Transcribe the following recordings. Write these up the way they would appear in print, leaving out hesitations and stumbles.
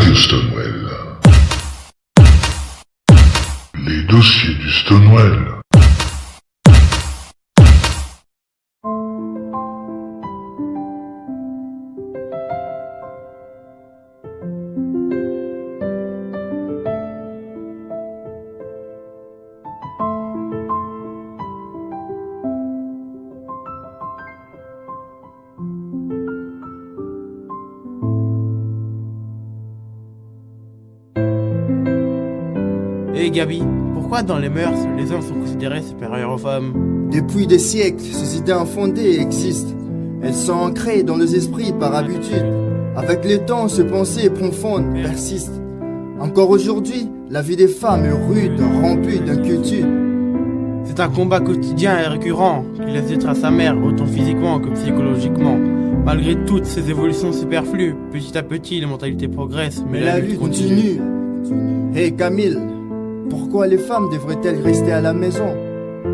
Radio Stonewall. Les dossiers du Stonewall. Hey Gabi, pourquoi dans les mœurs, les hommes sont considérés supérieurs aux femmes? Depuis des siècles, ces idées infondées existent. Elles sont ancrées dans les esprits par habitude. Avec le temps, ces pensées profondes persistent. Encore aujourd'hui, la vie des femmes est rude, remplie d'inquiétude. C'est un combat quotidien et récurrent qui laisse être à sa mère, autant physiquement que psychologiquement. Malgré toutes ces évolutions superflues, petit à petit, les mentalités progressent, mais la lutte continue. Hey Camille, pourquoi les femmes devraient-elles rester à la maison?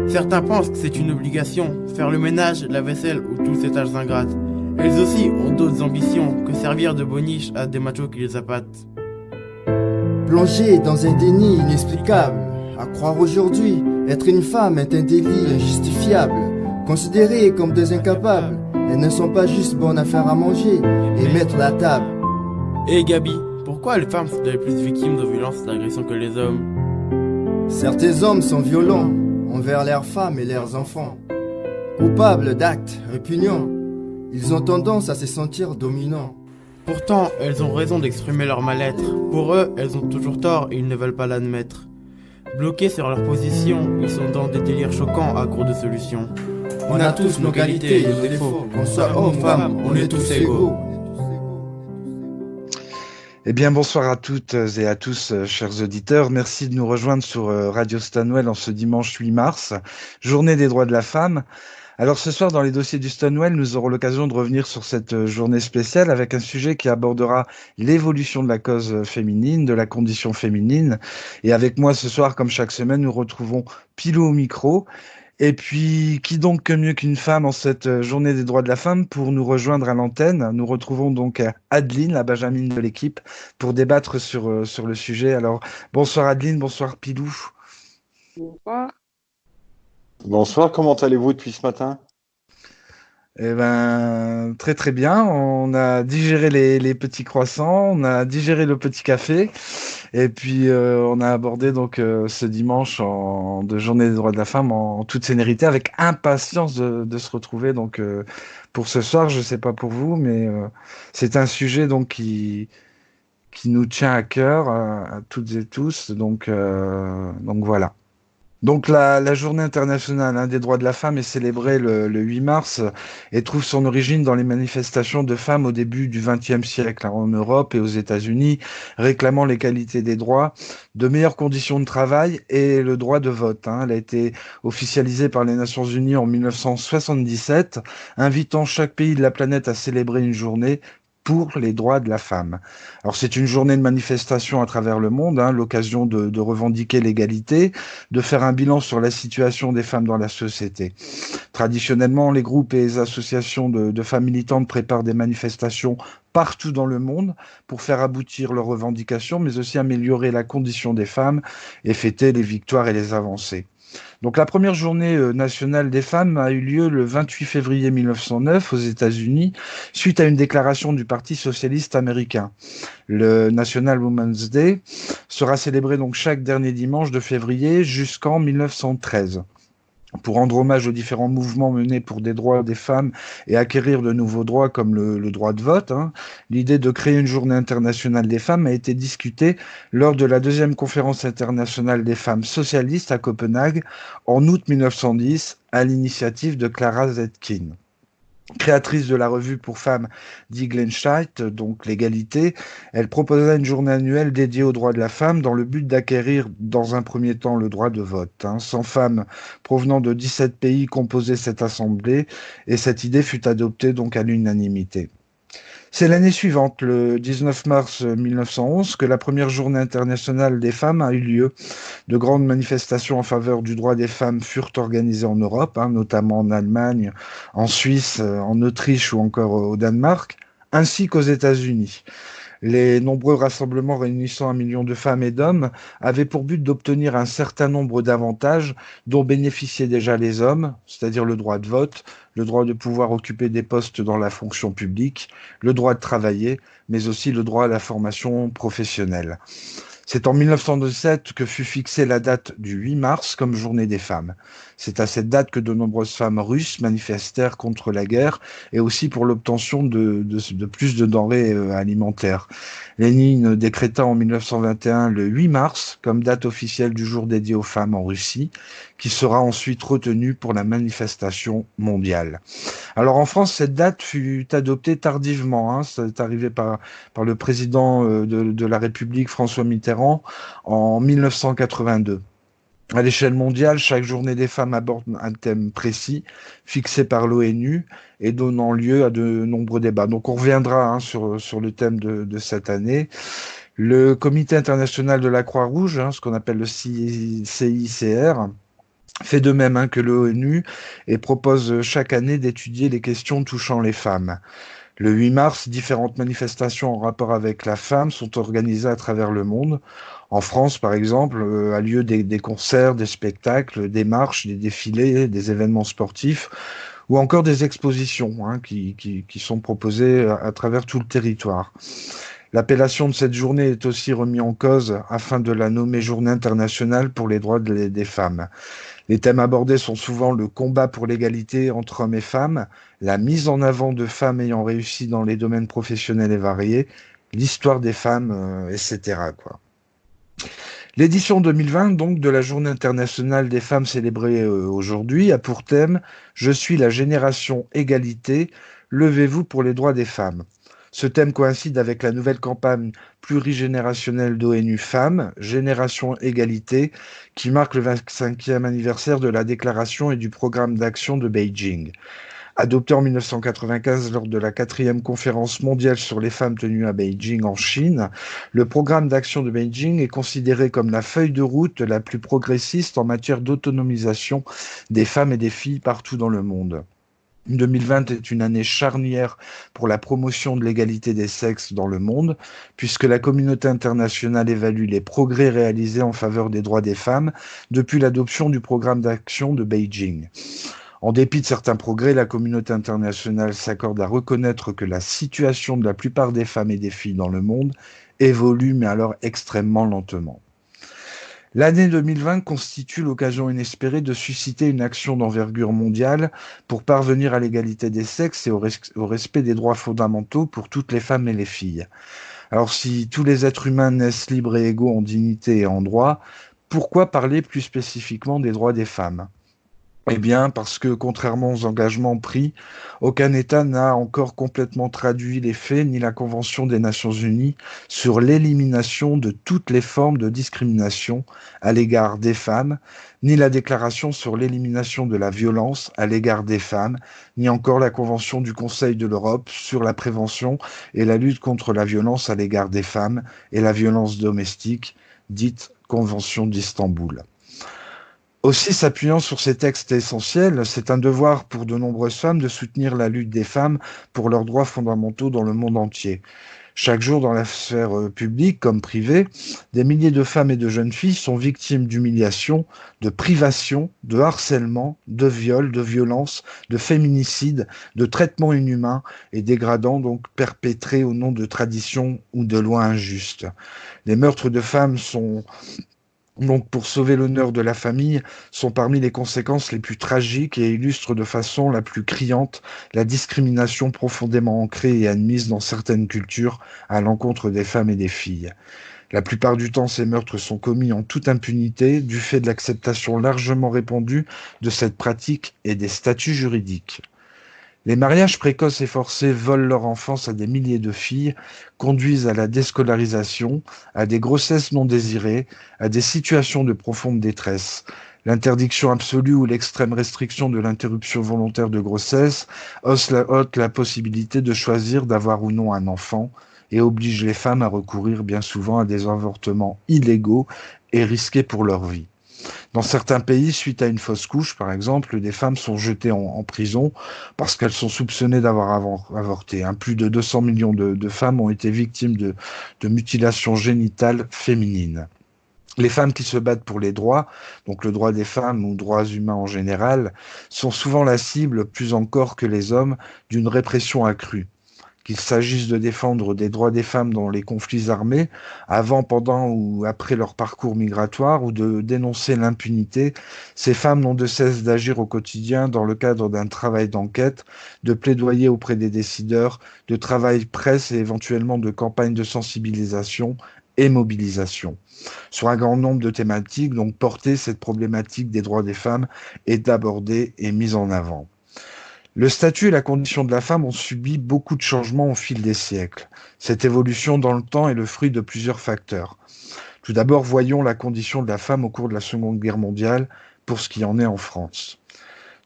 Certains pensent que c'est une obligation, faire le ménage, la vaisselle ou toutes ces tâches ingrates. Elles aussi ont d'autres ambitions que servir de boniche à des machos qui les appâtent. Plongées dans un déni inexplicable, à croire aujourd'hui, être une femme est un délit injustifiable. Considérées comme des incapables, elles ne sont pas juste bonnes à faire à manger et mettre la table. Hey Gabi, pourquoi les femmes sont les plus victimes de violences et d'agressions que les hommes? Certains hommes sont violents envers leurs femmes et leurs enfants. Coupables d'actes répugnants, ils ont tendance à se sentir dominants. Pourtant, elles ont raison d'exprimer leur mal-être. Pour eux, elles ont toujours tort et ils ne veulent pas l'admettre. Bloqués sur leur position, ils sont dans des délires choquants à court de solutions. On a tous nos qualités et nos défauts. Qu'on soit homme ou femme, on est tous égaux. Eh bien, bonsoir à toutes et à tous, chers auditeurs. Merci de nous rejoindre sur Radio Stonewall en ce dimanche 8 mars, journée des droits de la femme. Alors ce soir, dans les dossiers du Stonewall, nous aurons l'occasion de revenir sur cette journée spéciale avec un sujet qui abordera l'évolution de la cause féminine, de la condition féminine. Et avec moi ce soir, comme chaque semaine, nous retrouvons Pilou au micro. Et puis, qui donc que mieux qu'une femme en cette journée des droits de la femme pour nous rejoindre à l'antenne? Nous retrouvons donc Adeline, la Benjamine de l'équipe, pour débattre sur le sujet. Alors, bonsoir Adeline, bonsoir Pilou. Bonsoir. Bonsoir, comment allez-vous depuis ce matin? Eh ben, très très bien. On a digéré les petits croissants, on a digéré le petit café, et puis on a abordé donc ce dimanche de Journée des droits de la femme en toute sénérité, avec impatience de se retrouver donc pour ce soir. Je sais pas pour vous, mais c'est un sujet donc qui nous tient à cœur à toutes et tous. Donc voilà. Donc la journée internationale des droits de la femme est célébrée le 8 mars et trouve son origine dans les manifestations de femmes au début du XXe siècle en Europe et aux États-Unis, réclamant l'égalité des droits, de meilleures conditions de travail et le droit de vote. Elle a été officialisée par les Nations Unies en 1977, invitant chaque pays de la planète à célébrer une journée pour les droits de la femme. Alors c'est une journée de manifestation à travers le monde, l'occasion de revendiquer l'égalité, de faire un bilan sur la situation des femmes dans la société. Traditionnellement, les groupes et les associations de femmes militantes préparent des manifestations partout dans le monde pour faire aboutir leurs revendications, mais aussi améliorer la condition des femmes et fêter les victoires et les avancées. Donc la première journée nationale des femmes a eu lieu le 28 février 1909 aux États-Unis, suite à une déclaration du Parti socialiste américain. Le National Women's Day sera célébré donc chaque dernier dimanche de février jusqu'en 1913. Pour rendre hommage aux différents mouvements menés pour des droits des femmes et acquérir de nouveaux droits comme le droit de vote, l'idée de créer une journée internationale des femmes a été discutée lors de la deuxième conférence internationale des femmes socialistes à Copenhague en août 1910 à l'initiative de Clara Zetkin. Créatrice de la revue pour femmes Die Gleichheit, donc l'égalité, elle proposa une journée annuelle dédiée aux droits de la femme dans le but d'acquérir dans un premier temps le droit de vote. 100 femmes provenant de 17 pays composaient cette assemblée et cette idée fut adoptée donc à l'unanimité. C'est l'année suivante, le 19 mars 1911, que la première journée internationale des femmes a eu lieu. De grandes manifestations en faveur du droit des femmes furent organisées en Europe, notamment en Allemagne, en Suisse, en Autriche ou encore au Danemark, ainsi qu'aux États-Unis. Les nombreux rassemblements réunissant 1 million de femmes et d'hommes avaient pour but d'obtenir un certain nombre d'avantages dont bénéficiaient déjà les hommes, c'est-à-dire le droit de vote, le droit de pouvoir occuper des postes dans la fonction publique, le droit de travailler, mais aussi le droit à la formation professionnelle. C'est en 1917 que fut fixée la date du 8 mars comme journée des femmes. C'est à cette date que de nombreuses femmes russes manifestèrent contre la guerre et aussi pour l'obtention de plus de denrées alimentaires. Lénine décréta en 1921 le 8 mars comme date officielle du jour dédié aux femmes en Russie, qui sera ensuite retenue pour la manifestation mondiale. Alors en France, cette date fut adoptée tardivement. C'est arrivé par le président de la République, François Mitterrand, en 1982. À l'échelle mondiale, chaque journée des femmes aborde un thème précis, fixé par l'ONU et donnant lieu à de nombreux débats. Donc on reviendra sur le thème de cette année. Le Comité international de la Croix-Rouge, ce qu'on appelle le CICR, fait de même que l'ONU et propose chaque année d'étudier les questions touchant les femmes. Le 8 mars, différentes manifestations en rapport avec la femme sont organisées à travers le monde. En France, par exemple, a lieu des concerts, des spectacles, des marches, des défilés, des événements sportifs ou encore des expositions qui sont proposées à travers tout le territoire. L'appellation de cette journée est aussi remise en cause afin de la nommer Journée internationale pour les droits des femmes. Les thèmes abordés sont souvent le combat pour l'égalité entre hommes et femmes, la mise en avant de femmes ayant réussi dans les domaines professionnels et variés, l'histoire des femmes, etc. L'édition 2020 donc de la Journée internationale des femmes célébrée aujourd'hui a pour thème « Je suis la génération égalité, levez-vous pour les droits des femmes ». Ce thème coïncide avec la nouvelle campagne plurigénérationnelle d'ONU Femmes, Génération Égalité, qui marque le 25e anniversaire de la déclaration et du programme d'action de Beijing. Adopté en 1995 lors de la 4e conférence mondiale sur les femmes tenue à Beijing en Chine, le programme d'action de Beijing est considéré comme la feuille de route la plus progressiste en matière d'autonomisation des femmes et des filles partout dans le monde. 2020 est une année charnière pour la promotion de l'égalité des sexes dans le monde, puisque la communauté internationale évalue les progrès réalisés en faveur des droits des femmes depuis l'adoption du programme d'action de Beijing. En dépit de certains progrès, la communauté internationale s'accorde à reconnaître que la situation de la plupart des femmes et des filles dans le monde évolue, mais alors extrêmement lentement. L'année 2020 constitue l'occasion inespérée de susciter une action d'envergure mondiale pour parvenir à l'égalité des sexes et au respect des droits fondamentaux pour toutes les femmes et les filles. Alors si tous les êtres humains naissent libres et égaux en dignité et en droit, pourquoi parler plus spécifiquement des droits des femmes ? Eh bien, parce que, contrairement aux engagements pris, aucun État n'a encore complètement traduit les faits ni la Convention des Nations Unies sur l'élimination de toutes les formes de discrimination à l'égard des femmes, ni la Déclaration sur l'élimination de la violence à l'égard des femmes, ni encore la Convention du Conseil de l'Europe sur la prévention et la lutte contre la violence à l'égard des femmes et la violence domestique, dite Convention d'Istanbul. Aussi, s'appuyant sur ces textes essentiels, c'est un devoir pour de nombreuses femmes de soutenir la lutte des femmes pour leurs droits fondamentaux dans le monde entier. Chaque jour, dans la sphère publique comme privée, des milliers de femmes et de jeunes filles sont victimes d'humiliations, de privations, de harcèlement, de viols, de violences, de féminicides, de traitements inhumains et dégradants, donc perpétrés au nom de traditions ou de lois injustes. Les meurtres de femmes donc, pour sauver l'honneur de la famille, sont parmi les conséquences les plus tragiques et illustrent de façon la plus criante la discrimination profondément ancrée et admise dans certaines cultures à l'encontre des femmes et des filles. La plupart du temps, ces meurtres sont commis en toute impunité du fait de l'acceptation largement répandue de cette pratique et des statuts juridiques. Les mariages précoces et forcés volent leur enfance à des milliers de filles, conduisent à la déscolarisation, à des grossesses non désirées, à des situations de profonde détresse. L'interdiction absolue ou l'extrême restriction de l'interruption volontaire de grossesse ôte la possibilité de choisir d'avoir ou non un enfant et oblige les femmes à recourir bien souvent à des avortements illégaux et risqués pour leur vie. Dans certains pays, suite à une fausse couche, par exemple, des femmes sont jetées en prison parce qu'elles sont soupçonnées d'avoir avorté. Plus de 200 millions de femmes ont été victimes de mutilations génitales féminines. Les femmes qui se battent pour les droits, donc le droit des femmes ou droits humains en général, sont souvent la cible, plus encore que les hommes, d'une répression accrue. Qu'il s'agisse de défendre des droits des femmes dans les conflits armés, avant, pendant ou après leur parcours migratoire, ou de dénoncer l'impunité, ces femmes n'ont de cesse d'agir au quotidien dans le cadre d'un travail d'enquête, de plaidoyer auprès des décideurs, de travail presse et éventuellement de campagnes de sensibilisation et mobilisation. Sur un grand nombre de thématiques, donc porter cette problématique des droits des femmes est abordée et mise en avant. Le statut et la condition de la femme ont subi beaucoup de changements au fil des siècles. Cette évolution dans le temps est le fruit de plusieurs facteurs. Tout d'abord, voyons la condition de la femme au cours de la Seconde Guerre mondiale pour ce qui en est en France.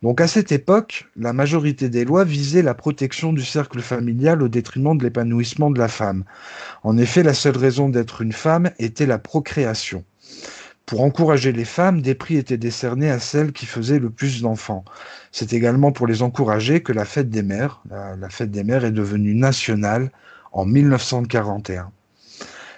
Donc à cette époque, la majorité des lois visaient la protection du cercle familial au détriment de l'épanouissement de la femme. En effet, la seule raison d'être une femme était la procréation. Pour encourager les femmes, des prix étaient décernés à celles qui faisaient le plus d'enfants. C'est également pour les encourager que la fête des mères, la fête des mères est devenue nationale en 1941.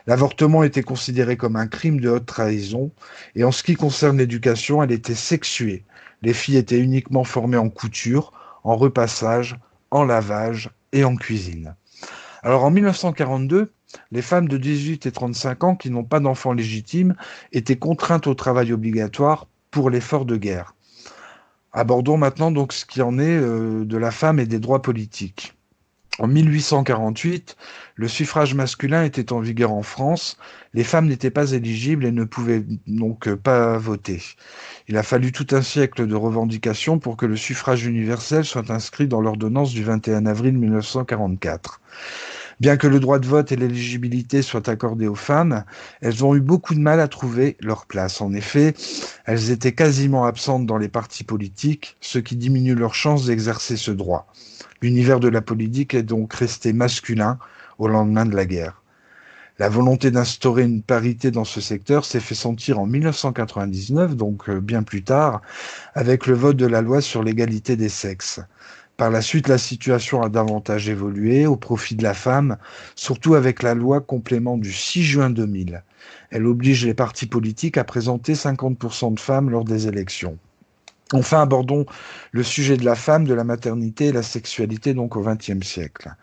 L'avortement était considéré comme un crime de haute trahison et en ce qui concerne l'éducation, elle était sexuée. Les filles étaient uniquement formées en couture, en repassage, en lavage et en cuisine. Alors en 1942, les femmes de 18 et 35 ans qui n'ont pas d'enfants légitimes étaient contraintes au travail obligatoire pour l'effort de guerre. Abordons maintenant donc ce qui en est de la femme et des droits politiques. En 1848, le suffrage masculin était en vigueur en France. Les femmes n'étaient pas éligibles et ne pouvaient donc pas voter. Il a fallu tout un siècle de revendications pour que le suffrage universel soit inscrit dans l'ordonnance du 21 avril 1944. Bien que le droit de vote et l'éligibilité soient accordés aux femmes, elles ont eu beaucoup de mal à trouver leur place. En effet, elles étaient quasiment absentes dans les partis politiques, ce qui diminue leurs chances d'exercer ce droit. L'univers de la politique est donc resté masculin au lendemain de la guerre. La volonté d'instaurer une parité dans ce secteur s'est fait sentir en 1999, donc bien plus tard, avec le vote de la loi sur l'égalité des sexes. Par la suite, la situation a davantage évolué au profit de la femme, surtout avec la loi complément du 6 juin 2000. Elle oblige les partis politiques à présenter 50% de femmes lors des élections. Enfin, abordons le sujet de la femme, de la maternité et la sexualité donc au XXe siècle.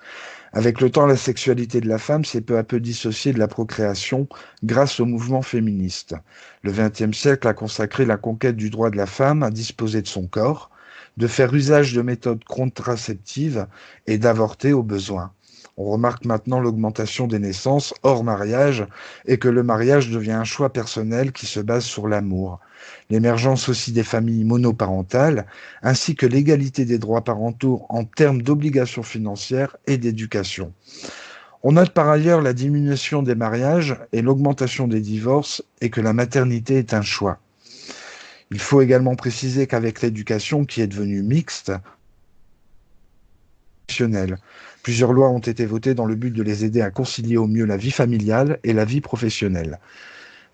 Avec le temps, la sexualité de la femme s'est peu à peu dissociée de la procréation grâce au mouvement féministe. Le XXe siècle a consacré la conquête du droit de la femme à disposer de son corps, de faire usage de méthodes contraceptives et d'avorter au besoin. On remarque maintenant l'augmentation des naissances hors mariage et que le mariage devient un choix personnel qui se base sur l'amour. L'émergence aussi des familles monoparentales, ainsi que l'égalité des droits parentaux en termes d'obligations financières et d'éducation. On note par ailleurs la diminution des mariages et l'augmentation des divorces et que la maternité est un choix. Il faut également préciser qu'avec l'éducation qui est devenue mixte, plusieurs lois ont été votées dans le but de les aider à concilier au mieux la vie familiale et la vie professionnelle.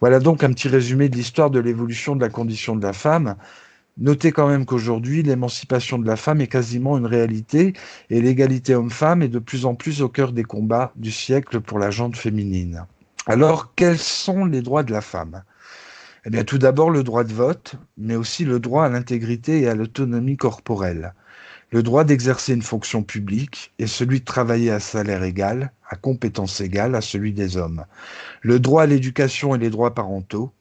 Voilà donc un petit résumé de l'histoire de l'évolution de la condition de la femme. Notez quand même qu'aujourd'hui, l'émancipation de la femme est quasiment une réalité et l'égalité homme-femme est de plus en plus au cœur des combats du siècle pour la gente féminine. Alors, quels sont les droits de la femme ? Eh bien, tout d'abord, le droit de vote, mais aussi le droit à l'intégrité et à l'autonomie corporelle. Le droit d'exercer une fonction publique et celui de travailler à salaire égal, à compétence égale à celui des hommes. Le droit à l'éducation et les droits parentaux.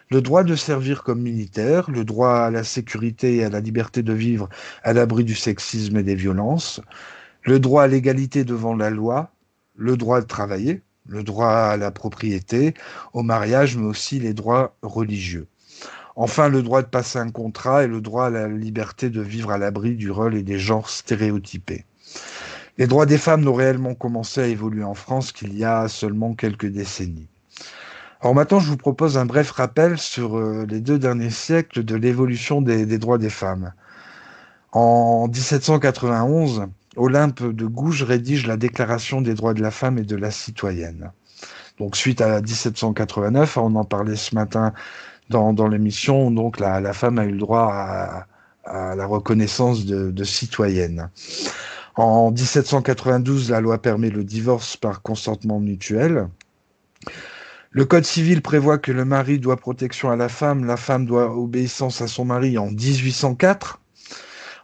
Le droit de servir comme militaire, le droit à la sécurité et à la liberté de vivre à l'abri du sexisme et des violences. Le droit à l'égalité devant la loi, le droit de travailler, le droit à la propriété, au mariage, mais aussi les droits religieux. Enfin, le droit de passer un contrat et le droit à la liberté de vivre à l'abri du rôle et des genres stéréotypés. Les droits des femmes n'ont réellement commencé à évoluer en France qu'il y a seulement quelques décennies. Alors maintenant, je vous propose un bref rappel sur les 2 derniers siècles de l'évolution des droits des femmes. En 1791, Olympe de Gouges rédige la Déclaration des droits de la femme et de la citoyenne. Donc suite à 1789, on en parlait ce matin dans l'émission, donc la femme a eu le droit à la reconnaissance de citoyenne. En 1792, la loi permet le divorce par consentement mutuel. Le Code civil prévoit que le mari doit protection à la femme doit obéissance à son mari en 1804.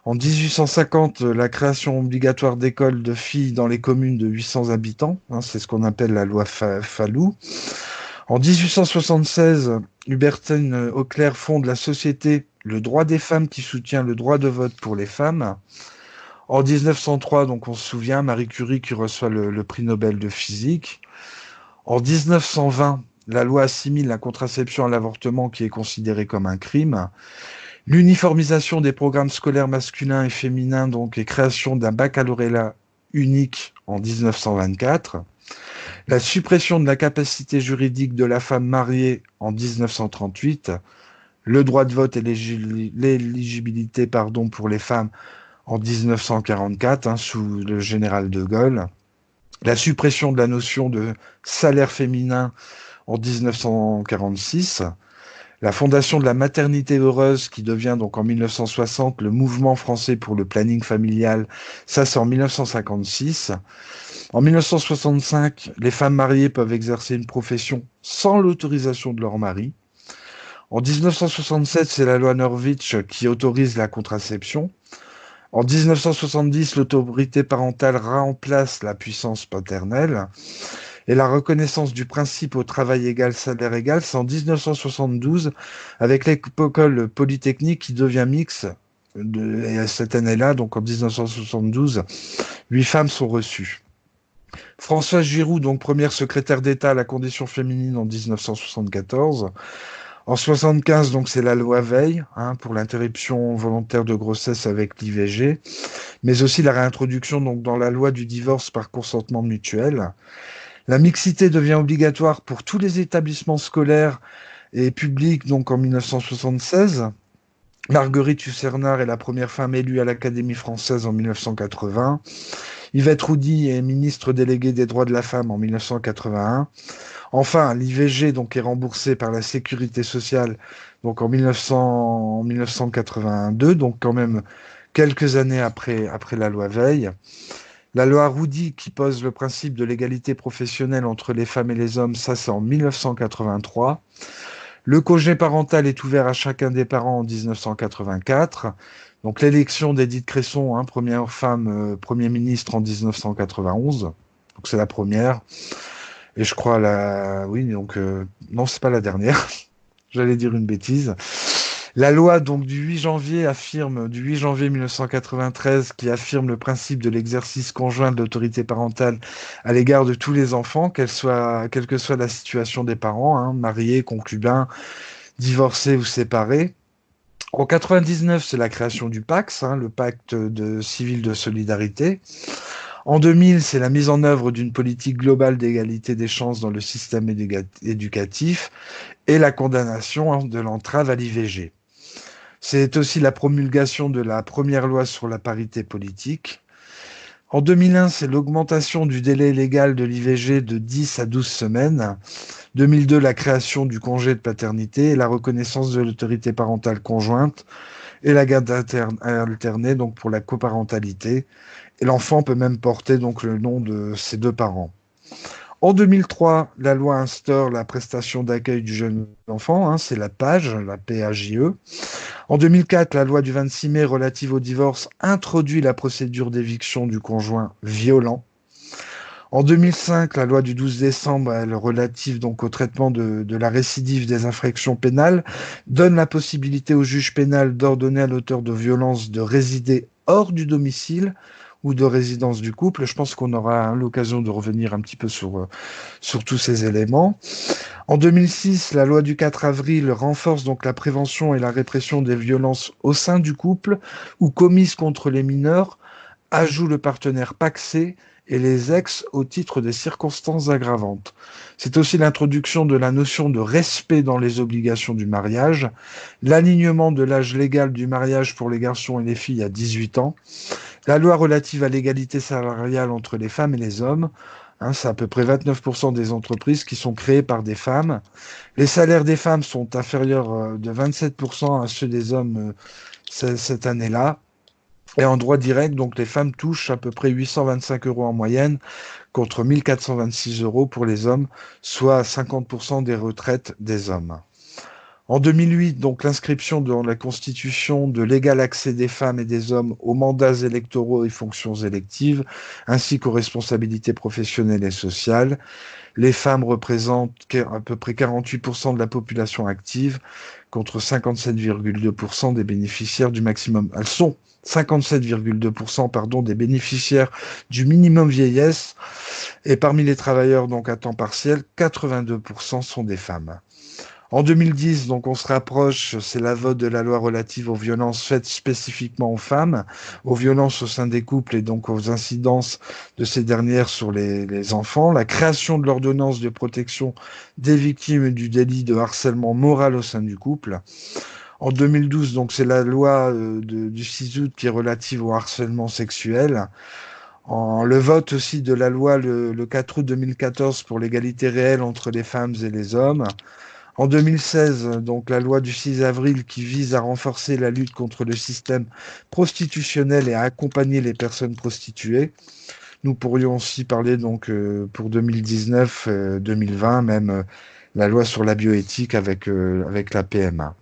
En 1850, la création obligatoire d'écoles de filles dans les communes de 800 habitants, c'est ce qu'on appelle la loi Fallou. En 1876, Hubertine Auclair fonde la société Le Droit des femmes qui soutient le droit de vote pour les femmes. En 1903, donc on se souvient, Marie Curie qui reçoit le prix Nobel de physique. En 1920, la loi assimile la contraception à l'avortement qui est considéré comme un crime. L'uniformisation des programmes scolaires masculins et féminins donc, et création d'un baccalauréat unique en 1924. La suppression de la capacité juridique de la femme mariée en 1938. Le droit de vote et l'éligibilité pour les femmes en 1944, sous le général de Gaulle. La suppression de la notion de salaire féminin en 1946. La fondation de la maternité heureuse qui devient donc en 1960 le mouvement français pour le planning familial, ça c'est en 1956. En 1965, les femmes mariées peuvent exercer une profession sans l'autorisation de leur mari. En 1967, c'est la loi Norwich qui autorise la contraception. En 1970, l'autorité parentale remplace la puissance paternelle. Et la reconnaissance du principe au travail égal, salaire égal, c'est en 1972, avec l'école polytechnique qui devient mixte. Et cette année-là, donc en 1972, 8 femmes sont reçues. Françoise Giroud, donc première secrétaire d'État à la condition féminine en 1974. En 1975, donc c'est la loi Veil pour l'interruption volontaire de grossesse avec l'IVG, mais aussi la réintroduction donc dans la loi du divorce par consentement mutuel. La mixité devient obligatoire pour tous les établissements scolaires et publics donc en 1976. Marguerite Yourcenar est la première femme élue à l'Académie française en 1980. Yvette Roudy est ministre déléguée des droits de la femme en 1981. Enfin, l'IVG donc est remboursée par la Sécurité sociale donc en 1982, donc quand même quelques années après la loi Veil. La loi Roudy qui pose le principe de l'égalité professionnelle entre les femmes et les hommes, ça c'est en 1983. Le congé parental est ouvert à chacun des parents en 1984. Donc l'élection d'Édith Cresson, première femme Premier ministre en 1991. Donc c'est la première. Et je crois non, c'est pas la dernière. J'allais dire une bêtise. La loi donc du 8 janvier 1993 qui affirme le principe de l'exercice conjoint de l'autorité parentale à l'égard de tous les enfants, quelle que soit la situation des parents, mariés, concubins, divorcés ou séparés. En 99, c'est la création du PACS, le pacte civil de solidarité. En 2000, c'est la mise en œuvre d'une politique globale d'égalité des chances dans le système éducatif et la condamnation de l'entrave à l'IVG. C'est aussi la promulgation de la première loi sur la parité politique. En 2001, c'est l'augmentation du délai légal de l'IVG de 10 à 12 semaines. 2002, la création du congé de paternité et la reconnaissance de l'autorité parentale conjointe et la garde alternée donc pour la coparentalité. Et l'enfant peut même porter donc le nom de ses deux parents. En 2003, la loi instaure la prestation d'accueil du jeune enfant, c'est la PAJE, la PAJE. En 2004, la loi du 26 mai relative au divorce introduit la procédure d'éviction du conjoint violent. En 2005, la loi du 12 décembre, relative donc au traitement de la récidive des infractions pénales, donne la possibilité au juge pénal d'ordonner à l'auteur de violences de résider hors du domicile ou de résidence du couple. Je pense qu'on aura l'occasion de revenir un petit peu sur tous ces éléments. En 2006, la loi du 4 avril renforce donc la prévention et la répression des violences au sein du couple ou commises contre les mineurs, ajoute le partenaire pacsé et les ex au titre des circonstances aggravantes. C'est aussi l'introduction de la notion de respect dans les obligations du mariage, l'alignement de l'âge légal du mariage pour les garçons et les filles à 18 ans, la loi relative à l'égalité salariale entre les femmes et les hommes, Hein, c'est à peu près 29% des entreprises qui sont créées par des femmes. Les salaires des femmes sont inférieurs de 27% à ceux des hommes cette année-là. Et en droit direct, donc les femmes touchent à peu près 825 euros en moyenne contre 1426 euros pour les hommes, soit 50% des retraites des hommes. En 2008, donc l'inscription dans la Constitution de l'égal accès des femmes et des hommes aux mandats électoraux et fonctions électives, ainsi qu'aux responsabilités professionnelles et sociales. Les femmes représentent à peu près 48% de la population active contre 57,2% des bénéficiaires du maximum. Elles sont 57,2% des bénéficiaires du minimum vieillesse et parmi les travailleurs donc à temps partiel, 82% sont des femmes. En 2010, donc on se rapproche, c'est la vote de la loi relative aux violences faites spécifiquement aux femmes, aux violences au sein des couples et donc aux incidences de ces dernières sur les enfants, la création de l'ordonnance de protection des victimes du délit de harcèlement moral au sein du couple. En 2012, donc c'est la loi du 6 août qui est relative au harcèlement sexuel. Le vote aussi de la loi le 4 août 2014 pour l'égalité réelle entre les femmes et les hommes. En 2016, donc la loi du 6 avril qui vise à renforcer la lutte contre le système prostitutionnel et à accompagner les personnes prostituées. Nous pourrions aussi parler donc pour 2019-2020 même la loi sur la bioéthique avec la PMA.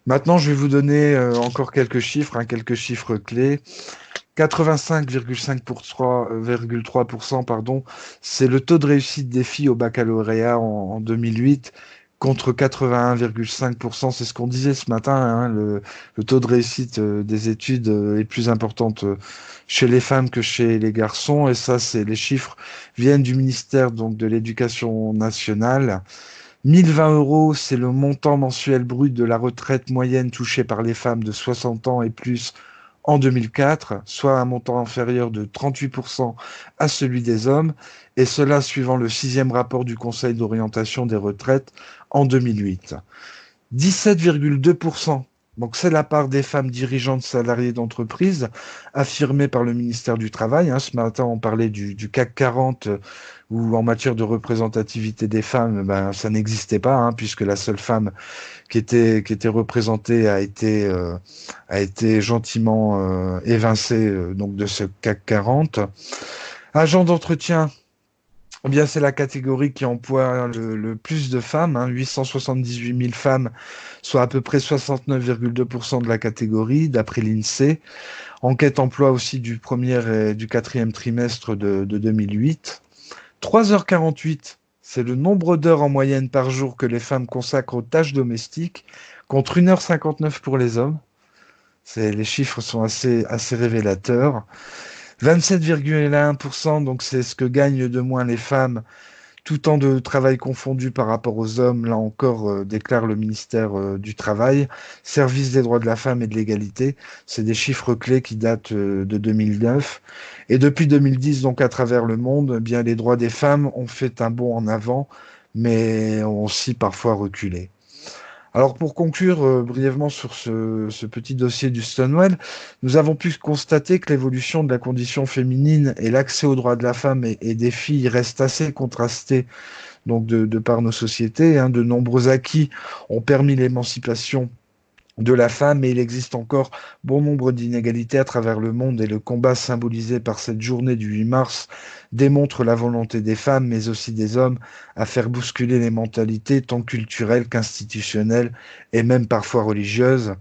Maintenant, je vais vous donner encore quelques chiffres clés. 85,3%, c'est le taux de réussite des filles au baccalauréat en 2008 contre 81,5%. C'est ce qu'on disait ce matin, hein, le taux de réussite des études est plus importante chez les femmes que chez les garçons. Et ça, les chiffres viennent du ministère donc, de l'Éducation nationale. 1020 euros, c'est le montant mensuel brut de la retraite moyenne touchée par les femmes de 60 ans et plus en 2004, soit un montant inférieur de 38% à celui des hommes, et cela suivant le 6e rapport du Conseil d'orientation des retraites en 2008. 17,2%, donc c'est la part des femmes dirigeantes salariées d'entreprise, affirmée par le ministère du Travail. Ce matin, on parlait du CAC 40, où en matière de représentativité des femmes, ça n'existait pas, puisque la seule femme qui était représentée a été gentiment évincée donc de ce CAC 40. Agents d'entretien, eh bien c'est la catégorie qui emploie le plus de femmes, 878 000 femmes, soit à peu près 69,2% de la catégorie, d'après l'INSEE. Enquête emploi aussi du premier et du quatrième trimestre de 2008. 3h48, c'est le nombre d'heures en moyenne par jour que les femmes consacrent aux tâches domestiques, contre 1h59 pour les hommes. Les chiffres sont assez révélateurs. 27,1%, donc c'est ce que gagnent de moins les femmes, tout temps de travail confondu par rapport aux hommes, là encore, déclare le ministère du Travail. Service des droits de la femme et de l'égalité, c'est des chiffres clés qui datent de 2009. Et depuis 2010, donc à travers le monde, eh bien les droits des femmes ont fait un bond en avant, mais ont aussi parfois reculé. Alors pour conclure brièvement sur ce petit dossier du Stonewall, nous avons pu constater que l'évolution de la condition féminine et l'accès aux droits de la femme et des filles restent assez contrastés donc de par nos sociétés. De nombreux acquis ont permis l'émancipation de la femme, mais il existe encore bon nombre d'inégalités à travers le monde et le combat symbolisé par cette journée du 8 mars démontre la volonté des femmes, mais aussi des hommes, à faire bousculer les mentalités tant culturelles qu'institutionnelles et même parfois religieuses.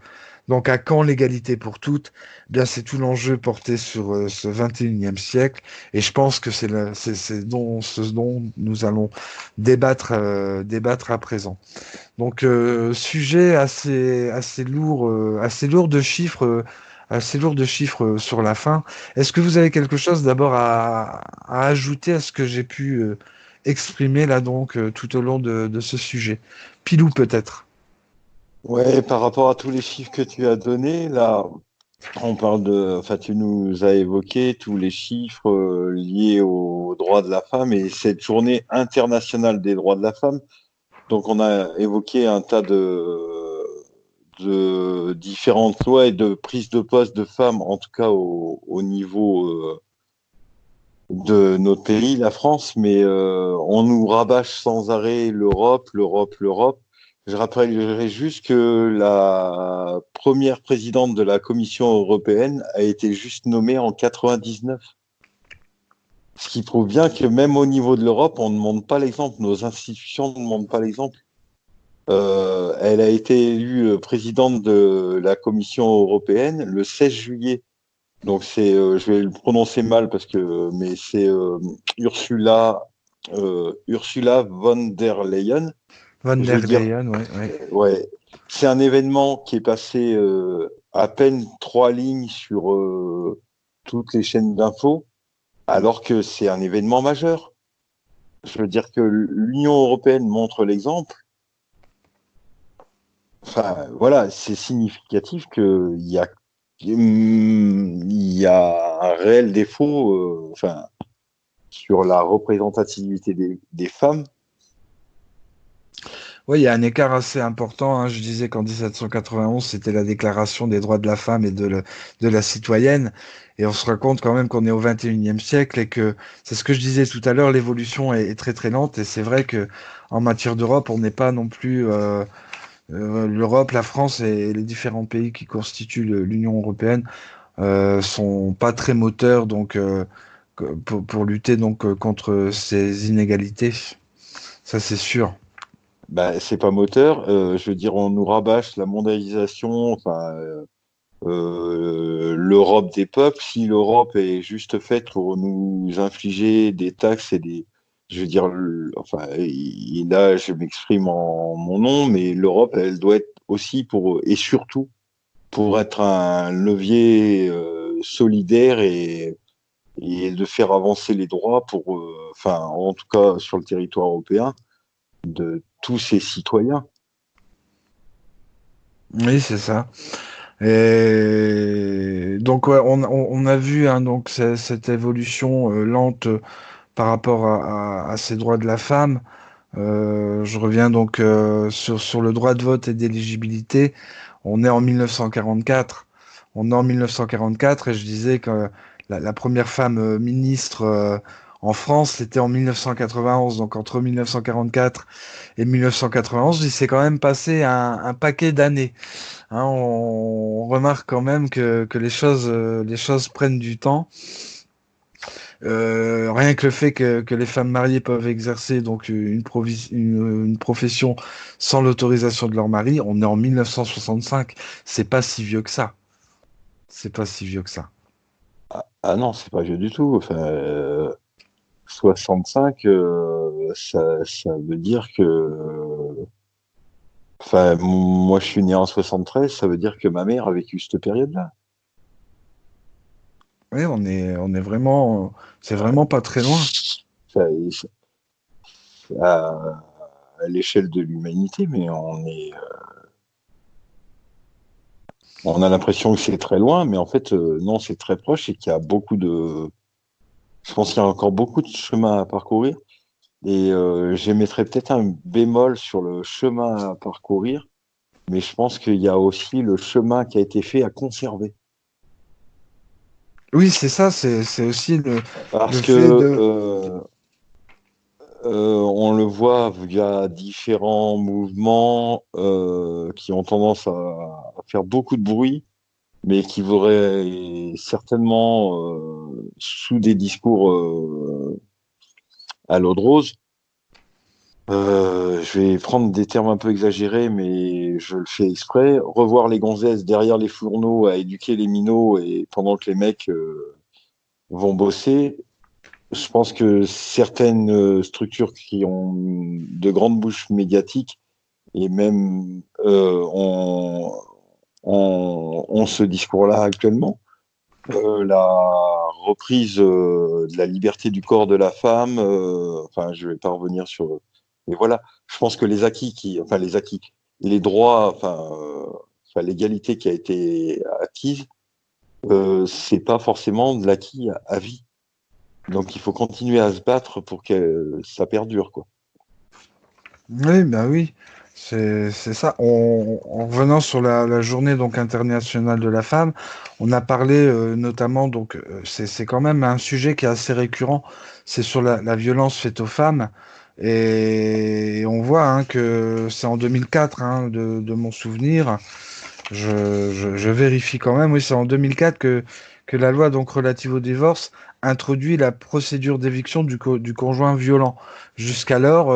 Donc à quand l'égalité pour toutes? Bien, c'est tout l'enjeu porté sur ce 21e siècle, et je pense que c'est ce dont nous allons débattre à présent. Donc sujet assez lourd de chiffres. Assez lourd de chiffres sur la fin. Est-ce que vous avez quelque chose d'abord à ajouter à ce que j'ai pu exprimer là donc tout au long de ce sujet? Pilou peut-être. Ouais, par rapport à tous les chiffres que tu as donnés, là, tu nous as évoqué tous les chiffres liés aux droits de la femme et cette journée internationale des droits de la femme. Donc, on a évoqué un tas de différentes lois et de prises de poste de femmes, en tout cas au niveau de notre pays, la France, mais on nous rabâche sans arrêt l'Europe, l'Europe, l'Europe. Je rappellerai juste que la première présidente de la Commission européenne a été juste nommée en 99. Ce qui prouve bien que même au niveau de l'Europe, on ne montre pas l'exemple. Nos institutions ne montrent pas l'exemple. Elle a été élue présidente de la Commission européenne le 16 juillet. Donc c'est, je vais le prononcer mal parce que, mais c'est Ursula von der Leyen. Von Je veux der dire, Leyen, ouais, ouais, c'est un événement qui est passé à peine 3 lignes sur toutes les chaînes d'infos, alors que c'est un événement majeur. Je veux dire que l'Union européenne montre l'exemple. Enfin, voilà, c'est significatif qu'il y a un réel défaut enfin, sur la représentativité des femmes. Oui, il y a un écart assez important, hein. Je disais qu'en 1791, c'était la Déclaration des droits de la femme et de la citoyenne. Et on se rend compte quand même qu'on est au 21e siècle et que, c'est ce que je disais tout à l'heure, l'évolution est très très lente. Et c'est vrai que en matière d'Europe, on n'est pas non plus l'Europe, la France et les différents pays qui constituent l'Union européenne sont pas très moteurs donc pour lutter donc contre ces inégalités. Ça, c'est sûr. Ben, c'est pas moteur. Je veux dire, on nous rabâche la mondialisation, enfin, l'Europe des peuples. Si l'Europe est juste faite pour nous infliger des taxes et des, je veux dire, enfin, là, je m'exprime en mon nom, mais l'Europe, elle doit être aussi pour, et surtout, pour être un levier solidaire et de faire avancer les droits pour, enfin, en tout cas sur le territoire européen, de tous ses citoyens. Oui, c'est ça. Et donc, ouais, on a vu hein, donc cette évolution lente par rapport à ces droits de la femme. Je reviens donc sur le droit de vote et d'éligibilité. On est en 1944. On est en 1944 et je disais que la première femme ministre en France, c'était en 1991. Donc entre 1944 et 1991, il s'est quand même passé un paquet d'années. Hein, on remarque quand même que les choses prennent du temps. Rien que le fait que les femmes mariées peuvent exercer donc une profession sans l'autorisation de leur mari, on est en 1965. C'est pas si vieux que ça. C'est pas si vieux que ça. Ah non, c'est pas vieux du tout. Enfin, 65, ça veut dire que, enfin, moi je suis né en 73, ça veut dire que ma mère a vécu cette période-là. Oui, on est vraiment, c'est vraiment pas très loin. Ça- à l'échelle de l'humanité, mais on a l'impression que c'est très loin, mais en fait, non, c'est très proche et qu'il y a je pense qu'il y a encore beaucoup de chemin à parcourir. Et j'émettrais peut-être un bémol sur le chemin à parcourir, mais je pense qu'il y a aussi le chemin qui a été fait à conserver. Oui, c'est ça, c'est aussi Parce le que fait de. on le voit via différents mouvements qui ont tendance à faire beaucoup de bruit, mais qui voudraient certainement, sous des discours à l'eau de rose, je vais prendre des termes un peu exagérés, mais je le fais exprès, revoir les gonzesses derrière les fourneaux à éduquer les minots et pendant que les mecs vont bosser. Je pense que certaines structures qui ont de grandes bouches médiatiques et même ont ce discours-là actuellement. La reprise de la liberté du corps de la femme, enfin, je vais pas revenir sur. Mais voilà, je pense que les droits, enfin, l'égalité qui a été acquise, c'est pas forcément de l'acquis à vie. Donc, il faut continuer à se battre pour que ça perdure, quoi. Oui, bah oui. C'est ça. En revenant sur la journée donc internationale de la femme, on a parlé notamment donc c'est quand même un sujet qui est assez récurrent. C'est sur la violence faite aux femmes et on voit hein, que c'est en 2004 hein, de mon souvenir. Je vérifie quand même. Oui, c'est en 2004 que la loi donc relative au divorce introduit la procédure d'éviction du conjoint violent. Jusqu'alors,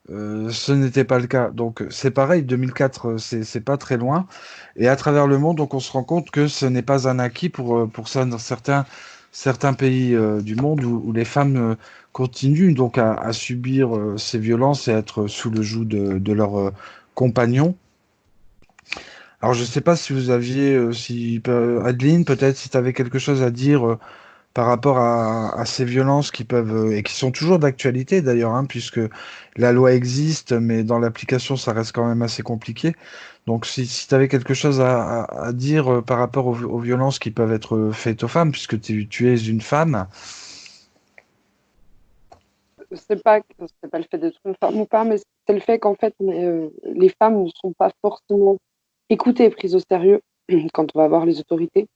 ce n'était pas le cas. Donc c'est pareil, 2004, c'est pas très loin. Et à travers le monde, donc on se rend compte que ce n'est pas un acquis pour ça dans certains pays du monde où les femmes continuent donc à subir ces violences et à être sous le joug de leurs compagnons. Alors, je ne sais pas si vous aviez, Adeline, peut-être si tu avais quelque chose à dire par rapport à ces violences qui peuvent, et qui sont toujours d'actualité d'ailleurs, hein, puisque la loi existe, mais dans l'application, ça reste quand même assez compliqué. Donc, si tu avais quelque chose à dire par rapport aux violences qui peuvent être faites aux femmes, puisque tu es une femme. C'est pas le fait d'être une femme ou pas, mais c'est le fait qu'en fait, les femmes ne sont pas forcément écoutées et prises au sérieux quand on va voir les autorités.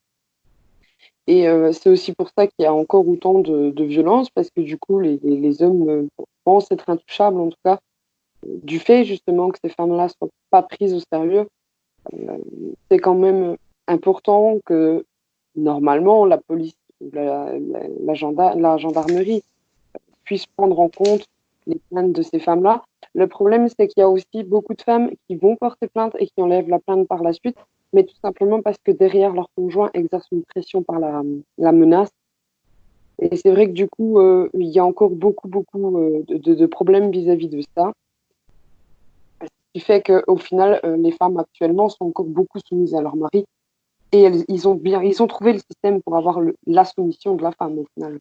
Et c'est aussi pour ça qu'il y a encore autant de violences, parce que du coup, les hommes pensent être intouchables, en tout cas, du fait justement que ces femmes-là ne soient pas prises au sérieux. Euh, c'est quand même important que, normalement, la police ou la gendarmerie puisse prendre en compte les plaintes de ces femmes-là. Le problème, c'est qu'il y a aussi beaucoup de femmes qui vont porter plainte et qui enlèvent la plainte par la suite, mais tout simplement parce que derrière leur conjoint exerce une pression par la menace. Et c'est vrai que du coup, il y a encore beaucoup de problèmes vis-à-vis de ça. Ce qui fait qu'au final, les femmes actuellement sont encore beaucoup soumises à leur mari. Et ils ont trouvé le système pour avoir la soumission de la femme au final.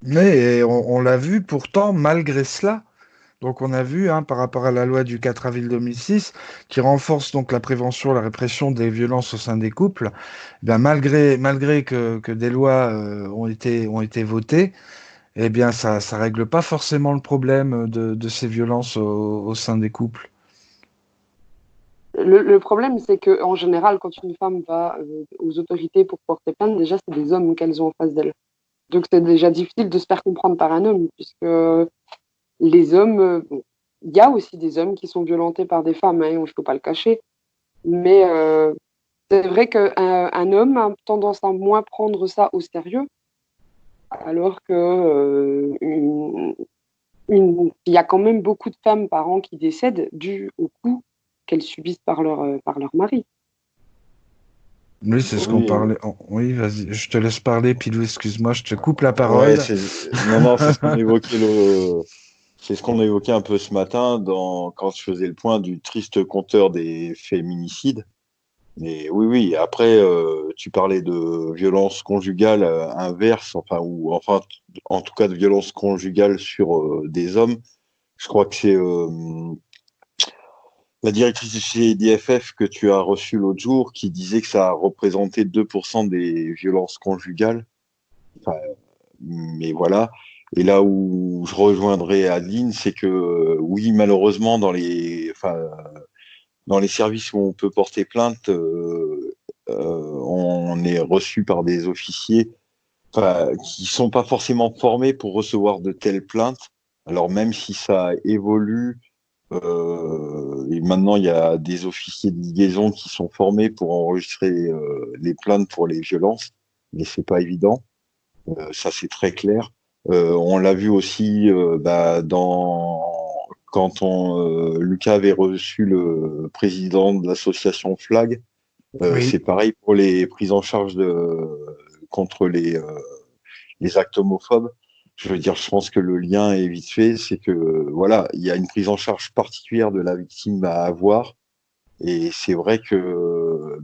Mais on l'a vu pourtant, malgré cela. Donc on a vu, hein, par rapport à la loi du 4 avril 2006, qui renforce donc la prévention, la répression des violences au sein des couples, eh bien, malgré que des lois ont été votées, eh bien ça règle pas forcément le problème de ces violences au sein des couples. Le problème, c'est que en général, quand une femme va aux autorités pour porter plainte, déjà, c'est des hommes qu'elles ont en face d'elles. Donc, c'est déjà difficile de se faire comprendre par un homme, puisque les hommes, bon, il y a aussi des hommes qui sont violentés par des femmes, hein, je ne peux pas le cacher, mais c'est vrai qu'un homme a tendance à moins prendre ça au sérieux, alors que il y a quand même beaucoup de femmes par an qui décèdent dû au coup qu'elles subissent par leur mari. Oui, c'est ce qu'on Oui, parlait. Oui, vas-y, je te laisse parler, Pilou, excuse-moi, je te coupe la ouais, parole. non, c'est ce qu'on évoquait c'est ce qu'on a évoqué un peu ce matin quand je faisais le point du triste compteur des féminicides. Mais oui, après, tu parlais de violence conjugale inverse, enfin, en tout cas de violence conjugale sur des hommes. Je crois que c'est la directrice chez DFF que tu as reçue l'autre jour qui disait que ça représentait 2% des violences conjugales. Enfin, mais voilà. Et là où je rejoindrai Adeline, c'est que oui, malheureusement, dans les services où on peut porter plainte, on est reçu par des officiers qui sont pas forcément formés pour recevoir de telles plaintes. Alors même si ça évolue, et maintenant il y a des officiers de liaison qui sont formés pour enregistrer les plaintes pour les violences, mais c'est pas évident. Ça c'est très clair. On l'a vu aussi quand Lucas avait reçu le président de l'association Flag. Oui. C'est pareil pour les prises en charge contre les actes homophobes. Je veux dire, je pense que le lien est vite fait, c'est que voilà, il y a une prise en charge particulière de la victime à avoir, et c'est vrai que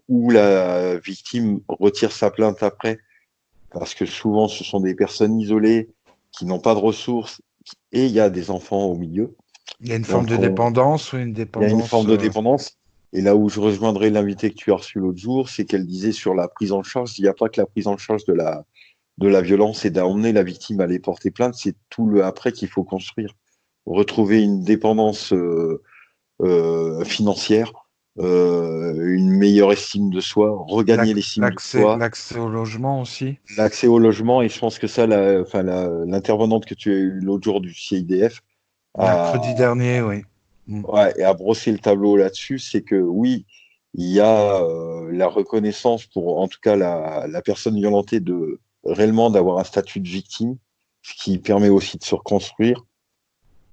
où la victime retire sa plainte après, parce que souvent ce sont des personnes isolées qui n'ont pas de ressources, et il y a des enfants au milieu. Il y a une forme Donc de dépendance ou une il y a une dépendance. forme de dépendance. Et là où je rejoindrai l'invité que tu as reçu l'autre jour, c'est qu'elle disait sur la prise en charge, il n'y a pas que la prise en charge de la violence et d'emmener la victime à aller porter plainte, c'est tout le après qu'il faut construire. retrouver une dépendance financière, une meilleure estime de soi, regagner l'estime de soi, L'accès au logement aussi. l'accès au logement. Et je pense que ça, l'intervenante que tu as eue l'autre jour du CIDF Mercredi a, dernier, oui. ouais, et a brossé le tableau là-dessus. C'est que oui, il y a la reconnaissance pour, en tout cas, la personne violentée de réellement d'avoir un statut de victime, ce qui permet aussi de se reconstruire.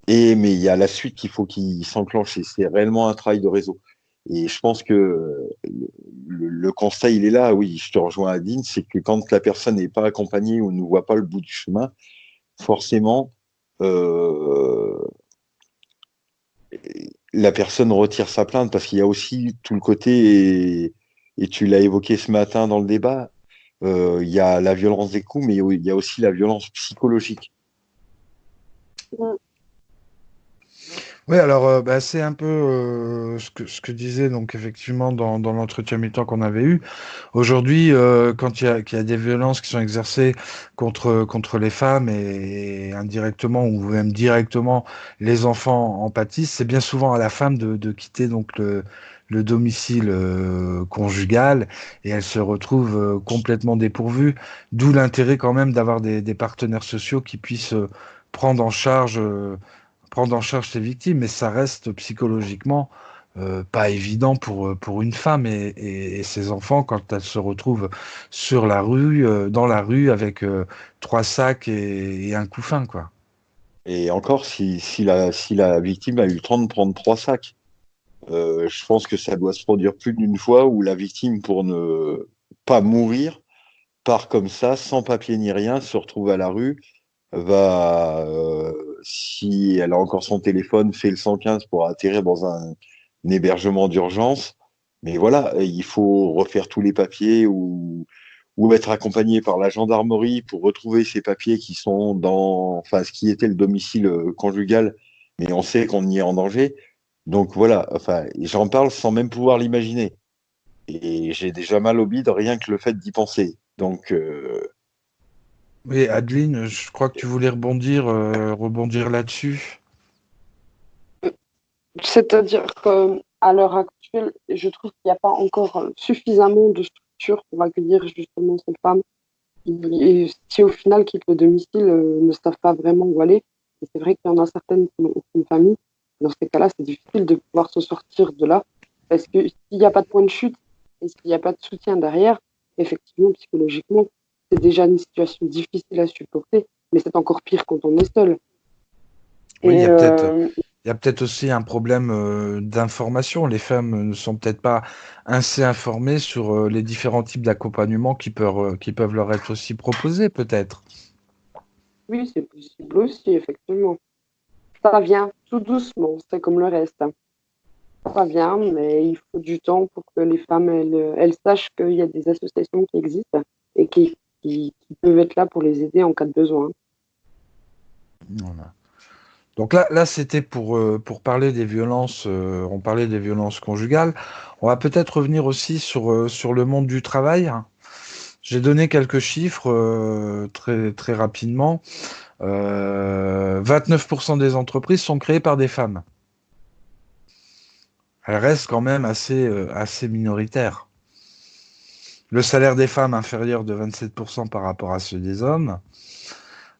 Mais il y a la suite qu'il faut qu'il s'enclenche et c'est réellement un travail de réseau. Et je pense que le constat, il est là. Oui, je te rejoins Adine, c'est que quand la personne n'est pas accompagnée ou ne voit pas le bout du chemin, forcément, euh, la personne retire sa plainte parce qu'il y a aussi tout le côté, et tu l'as évoqué ce matin dans le débat, il y a la violence des coups, mais il y a aussi la violence psychologique. Oui, alors c'est un peu ce que disait donc effectivement dans l'entretien mi-temps qu'on avait eu. Aujourd'hui, quand qu'il y a des violences qui sont exercées contre les femmes et indirectement ou même directement les enfants en pâtissent, c'est bien souvent à la femme de quitter donc le domicile conjugal et elle se retrouve complètement dépourvue. D'où l'intérêt quand même d'avoir des partenaires sociaux qui puissent prendre en charge ces victimes, mais ça reste psychologiquement pas évident pour une femme et ses enfants quand elles se retrouvent sur la rue, dans la rue avec trois sacs et un couffin, quoi. Et encore, si la victime a eu le temps de prendre 3 sacs, je pense que ça doit se produire plus d'une fois où la victime, pour ne pas mourir, part comme ça, sans papier ni rien, se retrouve à la rue, si elle a encore son téléphone, fait le 115 pour atterrir dans un hébergement d'urgence. Mais voilà, il faut refaire tous les papiers ou être accompagné par la gendarmerie pour retrouver ces papiers qui sont enfin, ce qui était le domicile conjugal, mais on sait qu'on y est en danger. Donc voilà, enfin, j'en parle sans même pouvoir l'imaginer. Et j'ai déjà mal au bide rien que le fait d'y penser. Donc, Oui, Adeline, je crois que tu voulais rebondir là-dessus. C'est-à-dire qu'à l'heure actuelle, je trouve qu'il n'y a pas encore suffisamment de structures pour accueillir justement ces femmes qui au final quittent le domicile, ne savent pas vraiment où aller. Et c'est vrai qu'il y en a certaines qui n'ont aucune famille. Dans ces cas-là, c'est difficile de pouvoir se sortir de là. Parce que s'il n'y a pas de point de chute et s'il n'y a pas de soutien derrière, effectivement, psychologiquement, c'est déjà une situation difficile à supporter, mais c'est encore pire quand on est seul. Oui, Et il y a peut-être aussi un problème d'information. Les femmes ne sont peut-être pas assez informées sur les différents types d'accompagnement qui peuvent leur être aussi proposés, peut-être. oui, c'est possible aussi, effectivement. Ça vient tout doucement, c'est comme le reste, hein. Ça vient, mais il faut du temps pour que les femmes, elles sachent qu'il y a des associations qui existent et qui peuvent être là pour les aider en cas de besoin. Voilà. Donc là c'était pour parler des violences, on parlait des violences conjugales. On va peut-être revenir aussi sur le monde du travail. J'ai donné quelques chiffres très, très rapidement. 29% des entreprises sont créées par des femmes. Elles restent quand même assez minoritaires. Le salaire des femmes inférieur de 27% par rapport à ceux des hommes.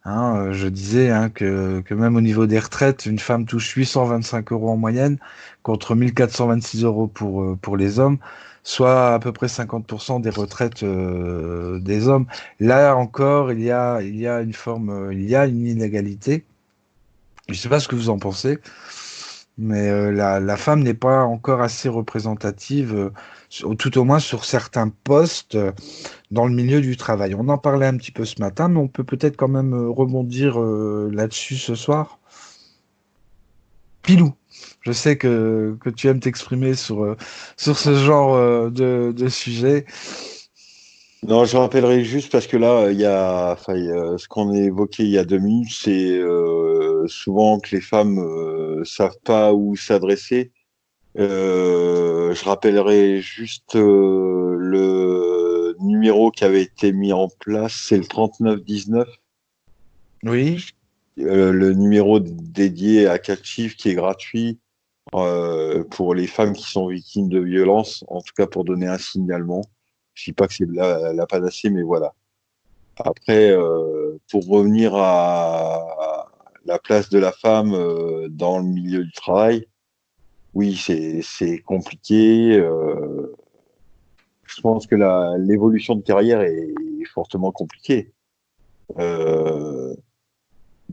Je disais que même au niveau des retraites, une femme touche 825 euros en moyenne contre 1426 euros pour les hommes, soit à peu près 50% des retraites des hommes. Là encore, il y a une inégalité. Je ne sais pas ce que vous en pensez, mais la femme n'est pas encore assez représentative, tout au moins sur certains postes dans le milieu du travail. On en parlait un petit peu ce matin, mais on peut peut-être quand même rebondir là-dessus ce soir. Pilou, je sais que tu aimes t'exprimer sur ce genre de sujet. non, je rappellerai juste parce que là, ce qu'on a évoqué il y a 2 minutes, c'est souvent que les femmes savent pas où s'adresser. Je rappellerai juste le numéro qui avait été mis en place, c'est le 3919. Oui, le numéro dédié à 4 chiffres qui est gratuit pour les femmes qui sont victimes de violences, en tout cas pour donner un signalement. Je dis pas que c'est la panacée, mais voilà. Après, pour revenir à la place de la femme dans le milieu du travail, oui, c'est compliqué. Je pense que l'évolution de carrière est fortement compliquée.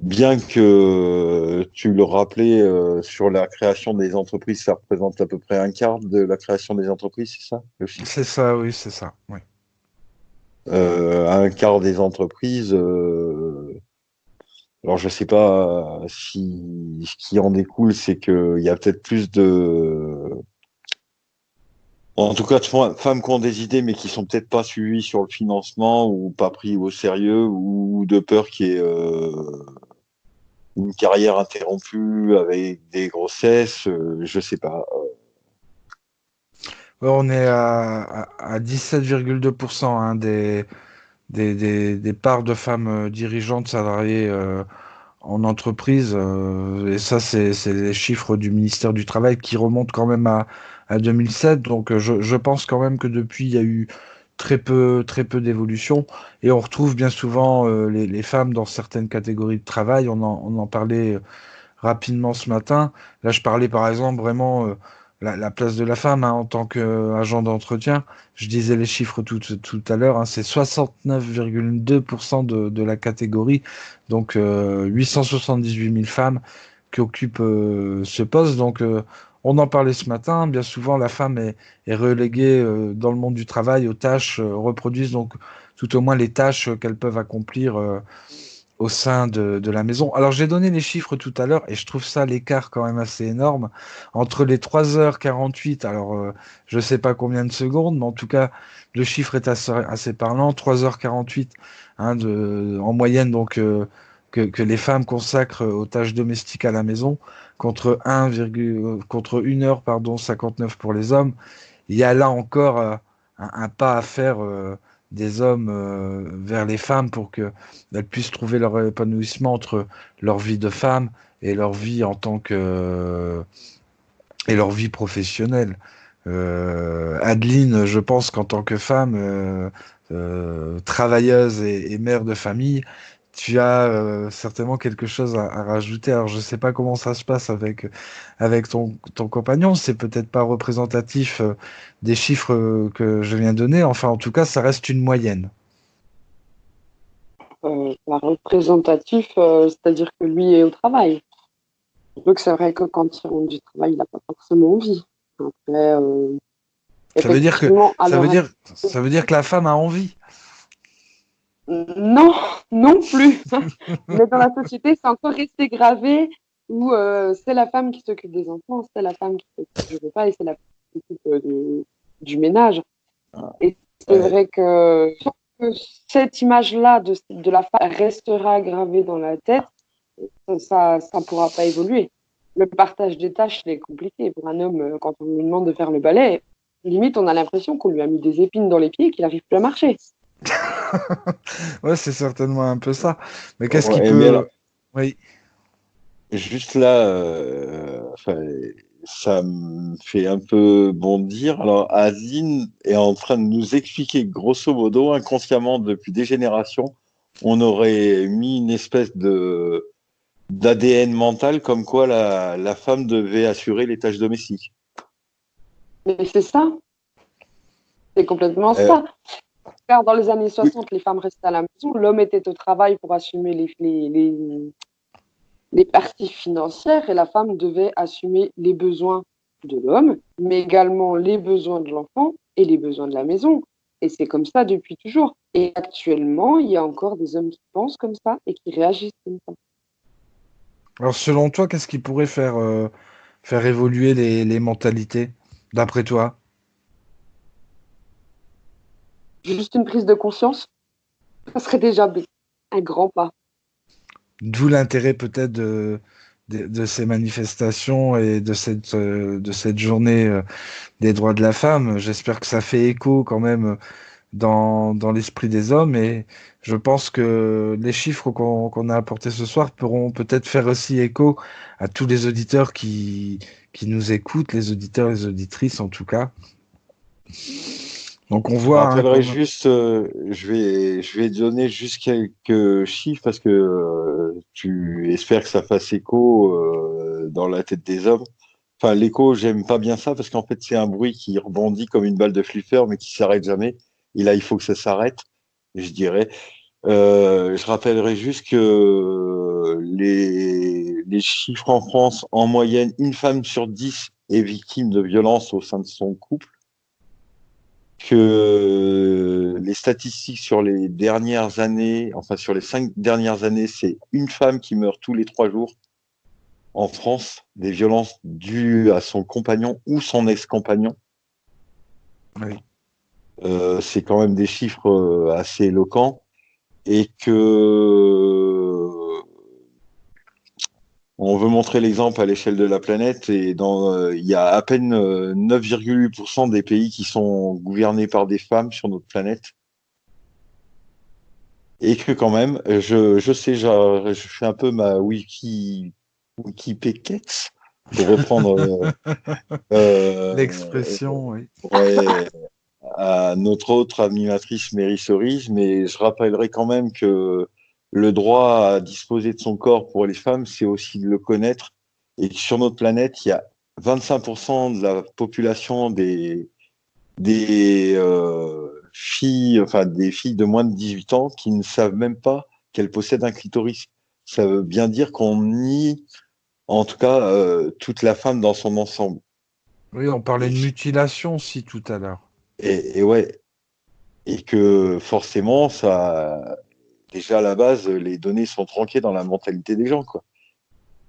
Bien que tu le rappelais sur la création des entreprises, ça représente à peu près un quart de la création des entreprises, c'est ça, le chiffre? C'est ça, oui, c'est ça. Oui. Un quart des entreprises. Alors je sais pas si ce qui en découle, c'est qu'il y a peut-être plus en tout cas, de femmes qui ont des idées, mais qui sont peut-être pas suivies sur le financement ou pas pris au sérieux, ou de peur qu'il y ait une carrière interrompue avec des grossesses, je sais pas. Ouais, on est à 17,2% hein, des parts de femmes dirigeantes salariées en entreprise. Et ça, c'est les chiffres du ministère du Travail qui remontent quand même à 2007. Donc, je pense quand même que depuis, il y a eu très peu d'évolution. Et on retrouve bien souvent les femmes dans certaines catégories de travail. On en parlait rapidement ce matin. Là, je parlais par exemple vraiment la place de la femme hein, en tant qu'agent d'entretien. Je disais les chiffres tout à l'heure, hein, c'est 69,2% de la catégorie, donc 878 000 femmes qui occupent ce poste. Donc, on en parlait ce matin. Bien souvent, la femme est reléguée dans le monde du travail aux tâches, reproduisent donc tout au moins les tâches qu'elles peuvent accomplir au sein de la maison. Alors, j'ai donné les chiffres tout à l'heure et je trouve ça l'écart quand même assez énorme entre les 3h48, alors je ne sais pas combien de secondes, mais en tout cas, le chiffre est assez parlant, 3h48 hein, en moyenne donc que les femmes consacrent aux tâches domestiques à la maison contre contre 1 heure pardon 59 pour les hommes. Il y a là encore un pas à faire des hommes vers les femmes pour qu'elles puissent trouver leur épanouissement entre leur vie de femme et leur vie en tant que et leur vie professionnelle. Adeline, je pense qu'en tant que femme travailleuse et mère de famille, tu as certainement quelque chose à rajouter. Alors, je ne sais pas comment ça se passe avec ton compagnon. C'est peut-être pas représentatif des chiffres que je viens de donner. Enfin, en tout cas, ça reste une moyenne. Pas représentatif, c'est-à-dire que lui est au travail. Donc c'est vrai que quand il rentre du travail, il n'a pas forcément envie. Après, Ça veut dire que effectivement, alors, ça veut dire que la femme a envie. non, non plus. Mais dans la société, c'est encore resté gravé où c'est la femme qui s'occupe des enfants, c'est la femme qui s'occupe du repas et c'est la femme qui s'occupe du ménage. Et c'est vrai que cette image-là de la femme restera gravée dans la tête, ça ne pourra pas évoluer. Le partage des tâches, il est compliqué. Pour un homme, quand on lui demande de faire le balai, limite, on a l'impression qu'on lui a mis des épines dans les pieds et qu'il n'arrive plus à marcher. Ouais, c'est certainement un peu ça. Mais qu'est-ce qui Ouais, peut... mais alors, Oui. juste là, ça me fait un peu bondir. Alors, Azine est en train de nous expliquer, grosso modo, inconsciemment, depuis des générations, on aurait mis une espèce d'ADN mental comme quoi la femme devait assurer les tâches domestiques. Mais c'est ça. C'est complètement ça. Car dans les années 60, les femmes restaient à la maison, l'homme était au travail pour assumer les parties financières et la femme devait assumer les besoins de l'homme, mais également les besoins de l'enfant et les besoins de la maison. Et c'est comme ça depuis toujours. Et actuellement, il y a encore des hommes qui pensent comme ça et qui réagissent comme ça. Alors, selon toi, qu'est-ce qui pourrait faire évoluer les mentalités, d'après toi? Juste une prise de conscience, ça serait déjà un grand pas. D'où l'intérêt peut-être de ces manifestations et de cette journée des droits de la femme. J'espère que ça fait écho quand même dans l'esprit des hommes. Et je pense que les chiffres qu'on a apportés ce soir pourront peut-être faire aussi écho à tous les auditeurs qui nous écoutent, les auditeurs et les auditrices en tout cas. Donc on Je voit hein, rappellerai juste, je vais donner juste quelques chiffres parce que tu espères que ça fasse écho dans la tête des hommes. Enfin, l'écho, j'aime pas bien ça parce qu'en fait, c'est un bruit qui rebondit comme une balle de flipper mais qui s'arrête jamais. Et là, il faut que ça s'arrête, je dirais. Je rappellerai juste que les chiffres en France, en moyenne, une femme sur 10 est victime de violences au sein de son couple, que les statistiques sur les dernières années, enfin sur les 5 dernières années, c'est une femme qui meurt tous les 3 jours en France, des violences dues à son compagnon ou son ex-compagnon. oui. C'est quand même des chiffres assez éloquents et que on veut montrer l'exemple à l'échelle de la planète et il y a à peine 9,8% des pays qui sont gouvernés par des femmes sur notre planète. Et que quand même, je sais, je fais un peu ma Wikipéquette pour reprendre L'expression, oui. ouais, à notre autre animatrice Mary Cerise, mais je rappellerai quand même que le droit à disposer de son corps pour les femmes, c'est aussi de le connaître. Et que sur notre planète, il y a 25% de la population des filles, enfin des filles de moins de 18 ans qui ne savent même pas qu'elles possèdent un clitoris. Ça veut bien dire qu'on nie, en tout cas, toute la femme dans son ensemble. Oui, on parlait Et, de mutilation aussi tout à l'heure. et ouais, et que forcément, ça, déjà à la base, les données sont tronquées dans la mentalité des gens, quoi.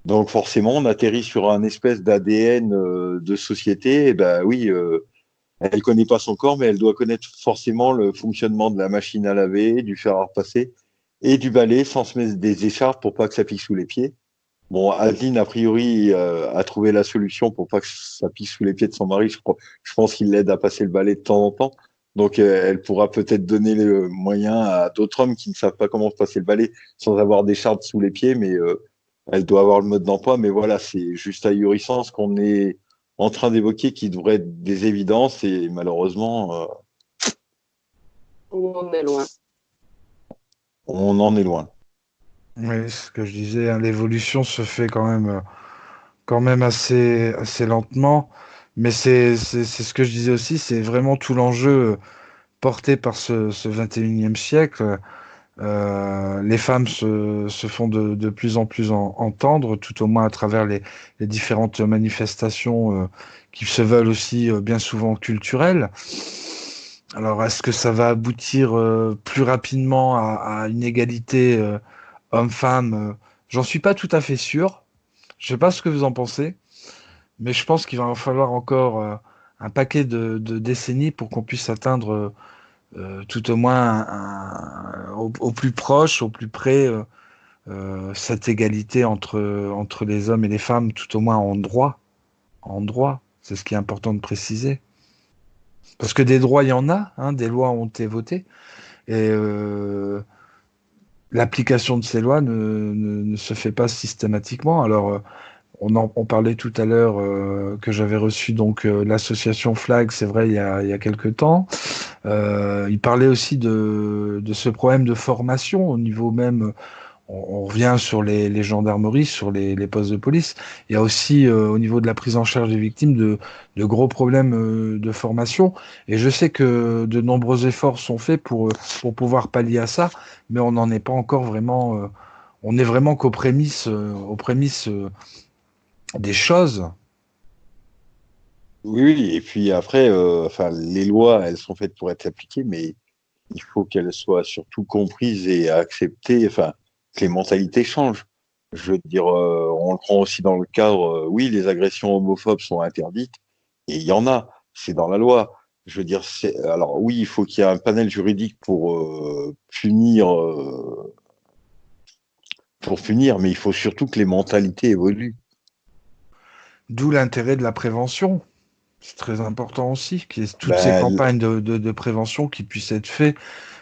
Donc forcément, on atterrit sur un espèce d'ADN de société. Et ben oui, elle connaît pas son corps, mais elle doit connaître forcément le fonctionnement de la machine à laver, du fer à repasser et du balai sans se mettre des écharpes pour pas que ça pique sous les pieds. Bon, Adeline, a priori, a trouvé la solution pour pas que ça pique sous les pieds de son mari. Je pense qu'il l'aide à passer le balai de temps en temps. Donc, elle pourra peut-être donner le moyen à d'autres hommes qui ne savent pas comment passer le balai sans avoir d'écharpe sous les pieds, mais elle doit avoir le mode d'emploi. Mais voilà, c'est juste ahurissant ce qu'on est en train d'évoquer qui devrait être des évidences et malheureusement, On est loin. on en est loin. Oui, ce que je disais, hein, l'évolution se fait quand même assez lentement. Mais c'est ce que je disais aussi, c'est vraiment tout l'enjeu porté par ce 21e siècle. Les femmes se font de plus en plus entendre, tout au moins à travers les différentes manifestations qui se veulent aussi bien souvent culturelles. Alors, est-ce que ça va aboutir plus rapidement à une égalité homme-femme? J'en suis pas tout à fait sûr. Je sais pas ce que vous en pensez, mais je pense qu'il va en falloir encore un paquet de décennies pour qu'on puisse atteindre tout au moins au plus proche, au plus près, cette égalité entre les hommes et les femmes, tout au moins en droit. En droit, c'est ce qui est important de préciser. Parce que des droits, il y en a, hein, des lois ont été votées, et l'application de ces lois ne se fait pas systématiquement. Alors, on parlait tout à l'heure que j'avais reçu donc l'association Flag, c'est vrai, il y a quelque temps. Il parlait aussi de ce problème de formation au niveau même. On revient sur les gendarmeries, sur les postes de police. Il y a aussi au niveau de la prise en charge des victimes de gros problèmes de formation. Et je sais que de nombreux efforts sont faits pour pouvoir pallier à ça, mais on n'en est pas encore vraiment. On est vraiment qu'aux prémices, des choses. Oui, oui, et puis après, enfin, les lois, elles sont faites pour être appliquées, mais il faut qu'elles soient surtout comprises et acceptées, enfin, que les mentalités changent. Je veux dire, on le prend aussi dans le cadre, oui, les agressions homophobes sont interdites, et il y en a, c'est dans la loi. Je veux dire, alors oui, il faut qu'il y ait un panel juridique pour punir, mais il faut surtout que les mentalités évoluent. D'où l'intérêt de la prévention. C'est très important aussi qu'il y ait toutes ces Ben, campagnes de prévention qui puissent être faites.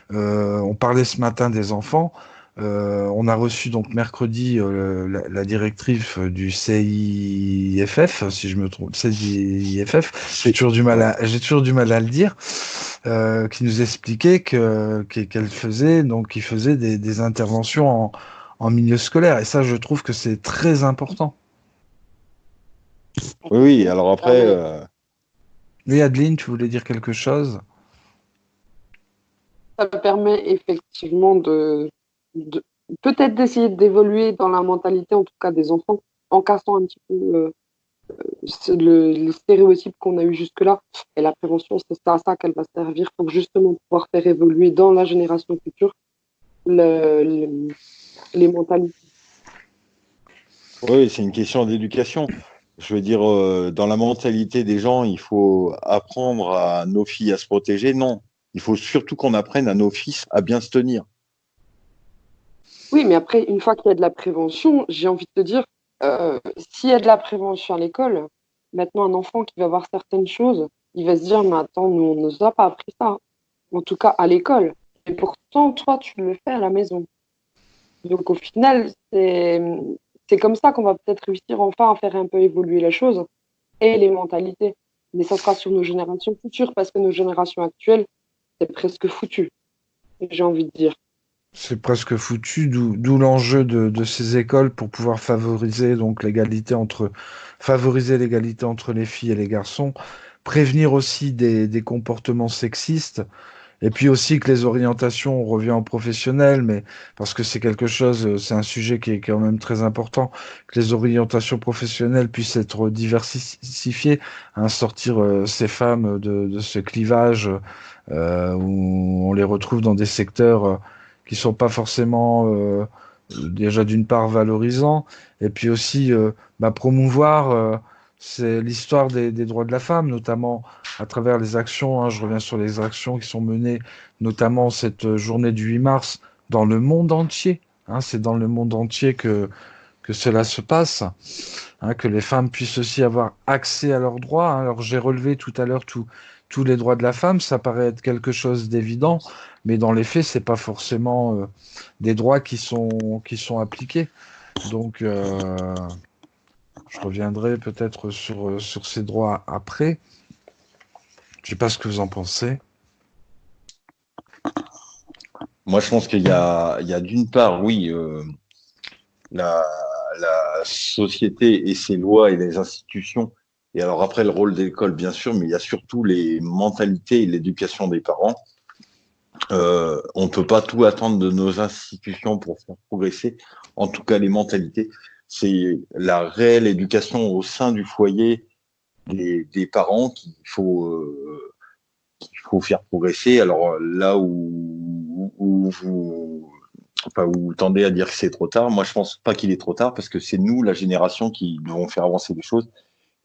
On parlait ce matin des enfants. On a reçu donc mercredi la directrice du CIFF, si je me trompe, CIFF. J'ai toujours du mal à le dire, qui nous expliquait qu'elle faisait qu'il faisait des interventions en milieu scolaire. Et ça, je trouve que c'est très important. oui, oui, alors après, Oui, Adeline, tu voulais dire quelque chose? Ça permet effectivement de peut-être d'essayer d'évoluer dans la mentalité, en tout cas des enfants, en cassant un petit peu les stéréotypes qu'on a eu jusque-là. Et la prévention, c'est à ça qu'elle va servir pour justement pouvoir faire évoluer dans la génération future les mentalités. oui, c'est une question d'éducation. Je veux dire, dans la mentalité des gens, il faut apprendre à nos filles à se protéger. Non, il faut surtout qu'on apprenne à nos fils à bien se tenir. Oui, mais après, une fois qu'il y a de la prévention, j'ai envie de te dire, s'il y a de la prévention à l'école, maintenant un enfant qui va voir certaines choses, il va se dire, mais attends, nous, on ne nous a pas appris ça. En tout cas, à l'école. Et pourtant, toi, tu le fais à la maison. Donc au final, c'est comme ça qu'on va peut-être réussir enfin à faire un peu évoluer la chose et les mentalités. Mais ça sera sur nos générations futures parce que nos générations actuelles, c'est presque foutu, j'ai envie de dire. C'est presque foutu, d'où l'enjeu de ces écoles pour pouvoir favoriser l'égalité entre les filles et les garçons, prévenir aussi des comportements sexistes, et puis aussi que les orientations, on revient en professionnel, mais parce que c'est un sujet qui est quand même très important, que les orientations professionnelles puissent être diversifiées, hein, sortir ces femmes de ce clivage où on les retrouve dans des secteurs qui sont pas forcément déjà d'une part valorisants, et puis aussi promouvoir c'est l'histoire des droits de la femme, notamment à travers les actions, hein, je reviens sur les actions qui sont menées, notamment cette journée du 8 mars, dans le monde entier. Hein, c'est dans le monde entier que cela se passe, hein, que les femmes puissent aussi avoir accès à leurs droits. Hein. Alors j'ai relevé tout à l'heure tous les droits de la femme, ça paraît être quelque chose d'évident, mais dans les faits, c'est pas forcément des droits qui sont appliqués. Donc je reviendrai peut-être sur ces droits après. Je sais pas ce que vous en pensez. Moi, je pense qu'il y a d'une part, oui, la, la société et ses lois et les institutions. Et alors après, le rôle de l'école, bien sûr, mais il y a surtout les mentalités et l'éducation des parents. On ne peut pas tout attendre de nos institutions pour faire progresser. En tout cas, les mentalités, c'est la réelle éducation au sein du foyer des parents qu'il faut faire progresser. Alors là où vous tendez à dire que c'est trop tard, moi je pense pas qu'il est trop tard parce que c'est nous, la génération, qui devons faire avancer les choses.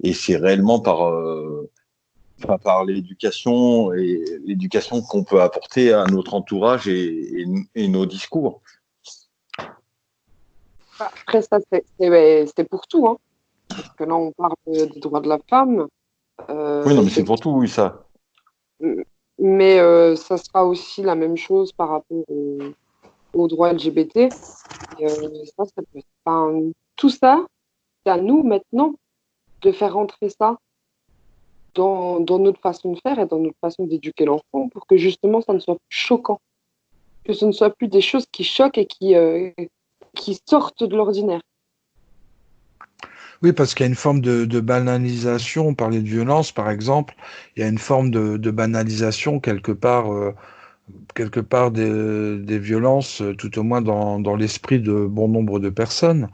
Et c'est réellement par l'éducation et l'éducation qu'on peut apporter à notre entourage et nos discours. Après, ça, c'est pour tout, hein. Parce que là, on parle des droits de la femme. Oui, non, mais c'est pour tout, oui, ça. Mais ça sera aussi la même chose par rapport aux droits LGBT. Et, ça peut être, enfin, tout ça, c'est à nous maintenant de faire rentrer ça dans notre façon de faire et dans notre façon d'éduquer l'enfant pour que justement ça ne soit plus choquant, que ce ne soit plus des choses qui choquent et qui sortent de l'ordinaire. Oui, parce qu'il y a une forme de banalisation. On parlait de violence, par exemple. Il y a une forme de banalisation quelque part des violences, tout au moins dans l'esprit de bon nombre de personnes.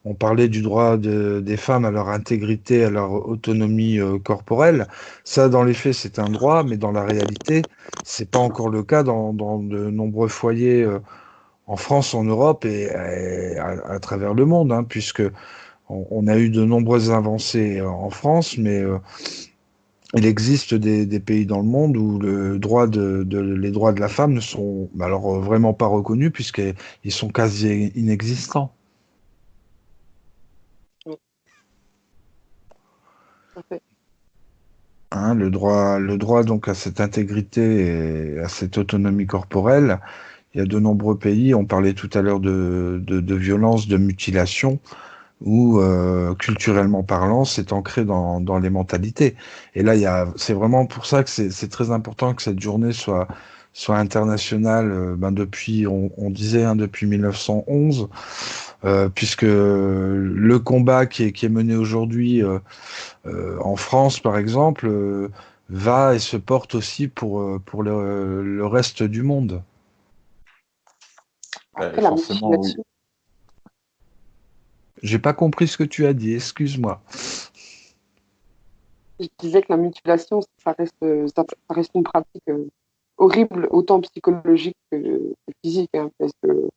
On parlait du droit des femmes à leur intégrité, à leur autonomie corporelle. Ça, dans les faits, c'est un droit, mais dans la réalité, c'est pas encore le cas dans de nombreux foyers en France, en Europe et à travers le monde, hein, puisque on a eu de nombreuses avancées en France, mais il existe des pays dans le monde où les droits de la femme ne sont alors vraiment pas reconnus puisqu'ils sont quasi inexistants. Oui, tout à fait. hein, le droit donc à cette intégrité et à cette autonomie corporelle. Il y a de nombreux pays, on parlait tout à l'heure de violence, de mutilation, où culturellement parlant, c'est ancré dans les mentalités. Et là, c'est vraiment pour ça que c'est très important que cette journée soit internationale. Depuis, on disait depuis 1911, puisque le combat qui est mené aujourd'hui en France, par exemple, va et se porte aussi pour le reste du monde. Après, la Forcément, oui. mutilation, J'ai pas compris ce que tu as dit, excuse-moi. je disais que la mutilation, ça reste une pratique horrible, autant psychologique que physique, hein, parce que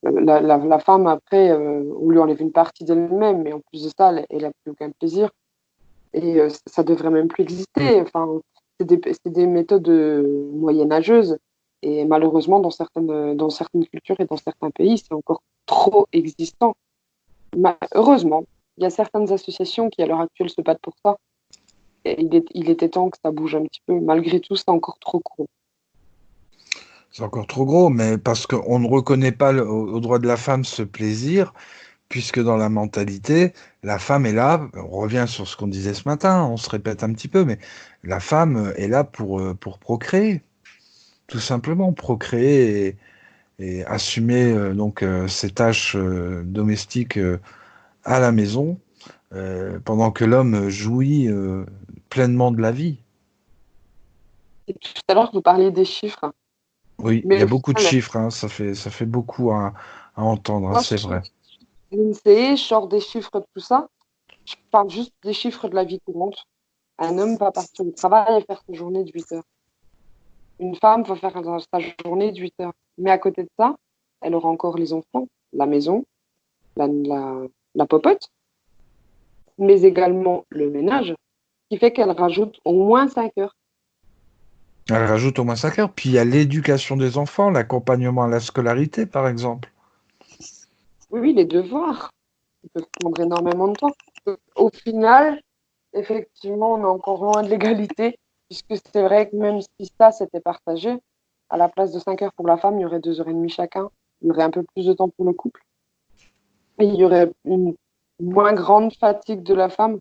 la femme, après, on lui enlève une partie d'elle-même, mais en plus de ça, elle a plus aucun plaisir. Et ça devrait même plus exister. Enfin, c'est des méthodes moyenâgeuses. Et malheureusement, dans certaines cultures et dans certains pays, c'est encore trop existant. Heureusement, il y a certaines associations qui, à l'heure actuelle, se battent pour ça. Et il était temps que ça bouge un petit peu. Malgré tout, c'est encore trop court. C'est encore trop gros, mais parce qu'on ne reconnaît pas au droit de la femme ce plaisir, puisque dans la mentalité, la femme est là, on revient sur ce qu'on disait ce matin, on se répète un petit peu, mais la femme est là pour procréer, tout simplement, procréer et assumer ses tâches domestiques à la maison, pendant que l'homme jouit pleinement de la vie. Et tout à l'heure, vous parliez des chiffres. Oui, il y Mais a au beaucoup de final, chiffres, hein, ça fait beaucoup à entendre, hein, moi, c'est vrai. l'INSEE, je sors des chiffres de tout ça. Je parle juste des chiffres de la vie courante. Un homme va partir au travail et faire sa journée de 8 heures. Une femme va faire sa journée de 8 heures. Mais à côté de ça, elle aura encore les enfants, la maison, la, la popote, mais également le ménage, ce qui fait qu'elle rajoute au moins 5 heures. Elle rajoute au moins 5 heures. Puis il y a l'éducation des enfants, l'accompagnement à la scolarité, par exemple. Oui, oui, les devoirs, ils peuvent prendre énormément de temps. Au final, effectivement, on est encore loin de l'égalité, puisque c'est vrai que même si ça s'était partagé, à la place de 5 heures pour la femme, il y aurait 2 heures et demie chacun. Il y aurait un peu plus de temps pour le couple. Et il y aurait une moins grande fatigue de la femme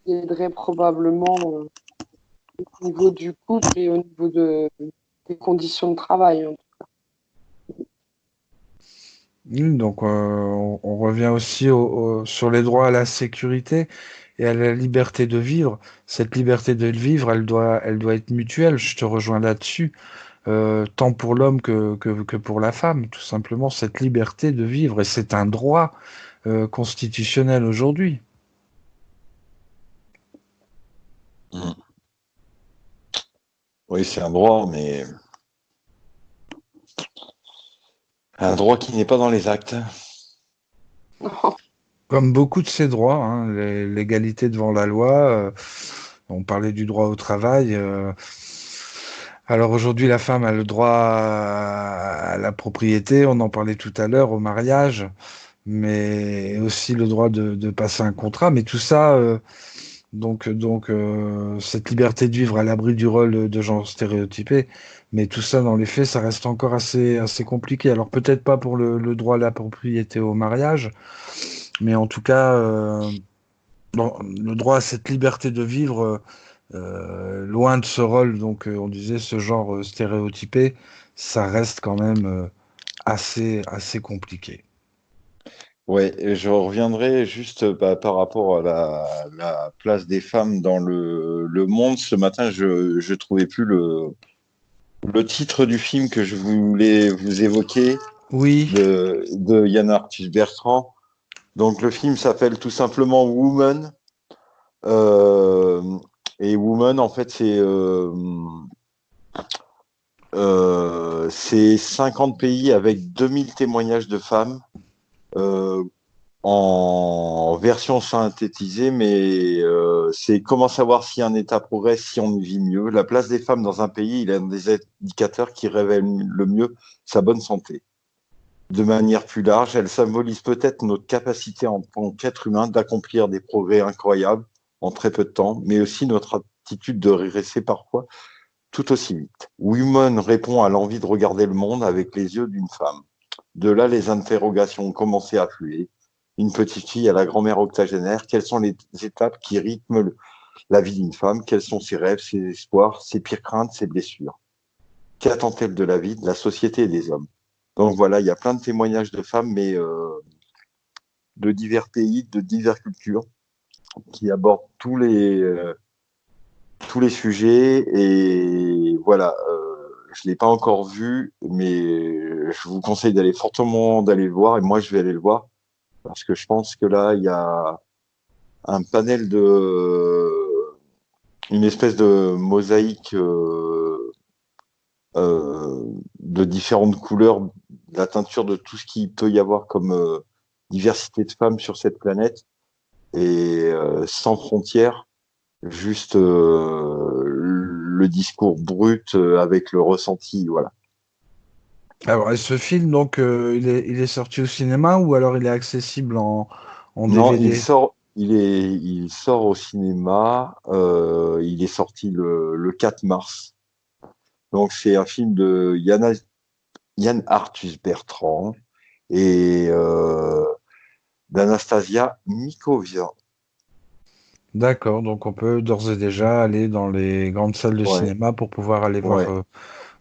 qui aiderait probablement au niveau du couple et au niveau des conditions de travail, hein. Donc on revient aussi sur les droits à la sécurité et à la liberté de vivre. Cette liberté de vivre, elle doit être mutuelle. Je te rejoins là-dessus. Tant pour l'homme que pour la femme, tout simplement, cette liberté de vivre. Et c'est un droit constitutionnel aujourd'hui. Mm. Oui, c'est un droit, mais un droit qui n'est pas dans les actes. Comme beaucoup de ces droits, hein, l'égalité devant la loi, on parlait du droit au travail. Alors aujourd'hui, la femme a le droit à la propriété, on en parlait tout à l'heure, au mariage, mais aussi le droit de passer un contrat. Mais tout ça, cette liberté de vivre à l'abri du rôle de genre stéréotypé, mais tout ça, dans les faits, ça reste encore assez compliqué. Alors peut-être pas pour le droit à la propriété au mariage, mais en tout cas, le droit à cette liberté de vivre, loin de ce rôle, on disait ce genre stéréotypé, ça reste quand même assez compliqué. Ouais, et je reviendrai juste par rapport à la place des femmes dans le monde. Ce matin, je trouvais plus le titre du film que je voulais vous évoquer Oui, de Yann Arthus Bertrand. Donc le film s'appelle tout simplement Woman. Euh, et Woman, en fait, c'est 50 pays avec 2000 témoignages de femmes euh, en version synthétisée, mais c'est comment savoir si un État progresse, si on y vit mieux. La place des femmes dans un pays, il a des indicateurs qui révèlent le mieux sa bonne santé. De manière plus large, elle symbolise peut-être notre capacité en tant qu'être humain d'accomplir des progrès incroyables en très peu de temps, mais aussi notre aptitude de régresser parfois tout aussi vite. Women répond à l'envie de regarder le monde avec les yeux d'une femme. De là, les interrogations ont commencé à affluer. Une petite fille à la grand-mère octogénaire, quelles sont les étapes qui rythment la vie d'une femme? Quels sont ses rêves, ses espoirs, ses pires craintes, ses blessures? Qu'attend-elle de la vie, de la société et des hommes? Donc voilà, il y a plein de témoignages de femmes, mais de divers pays, de diverses cultures, qui abordent tous les sujets. Et voilà, je l'ai pas encore vu, mais je vous conseille d'aller fortement d'aller le voir. Et moi, je vais aller le voir parce que je pense que là, il y a un panel une espèce de mosaïque de différentes couleurs, la teinture de tout ce qu'il peut y avoir comme diversité de femmes sur cette planète, et sans frontières, juste le discours brut avec le ressenti, voilà. Alors, et ce film, donc, il est sorti au cinéma ou alors il est accessible en Non, DVD? il sort au cinéma, il est sorti le 4 mars. Donc c'est un film de Yann Arthus Bertrand et d'Anastasia Mikovia. D'accord, donc on peut d'ores et déjà aller dans les grandes salles de Ouais. cinéma pour pouvoir aller Ouais.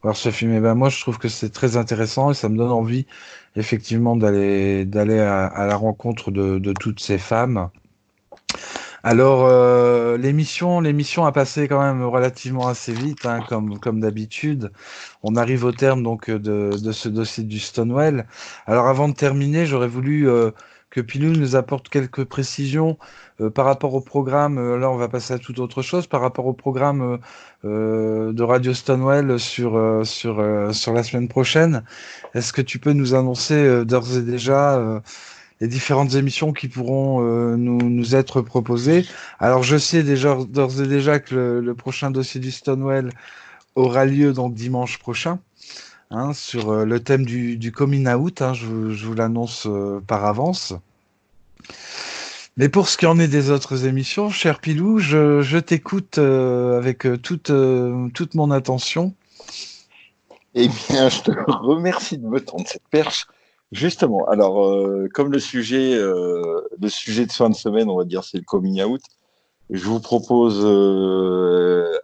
voir ce film. Et ben moi, je trouve que c'est très intéressant et ça me donne envie, effectivement, d'aller à la rencontre de toutes ces femmes. Alors, l'émission a passé quand même relativement assez vite, hein, comme d'habitude. On arrive au terme donc de ce dossier du Stonewall. Alors, avant de terminer, j'aurais voulu que Pilou nous apporte quelques précisions par rapport au programme. Là, on va passer à toute autre chose par rapport au programme de Radio Stonewall sur la semaine prochaine. Est-ce que tu peux nous annoncer d'ores et déjà les différentes émissions qui pourront nous être proposées? Alors, je sais déjà d'ores et déjà que le prochain dossier du Stonewall aura lieu donc dimanche prochain, hein, sur le thème du coming out, hein, je vous l'annonce par avance. Mais pour ce qui en est des autres émissions, cher Pilou, je t'écoute avec toute mon attention. Eh bien, je te remercie de me tendre cette perche. Justement, alors, comme le sujet de fin de semaine, on va dire, c'est le coming out, je vous propose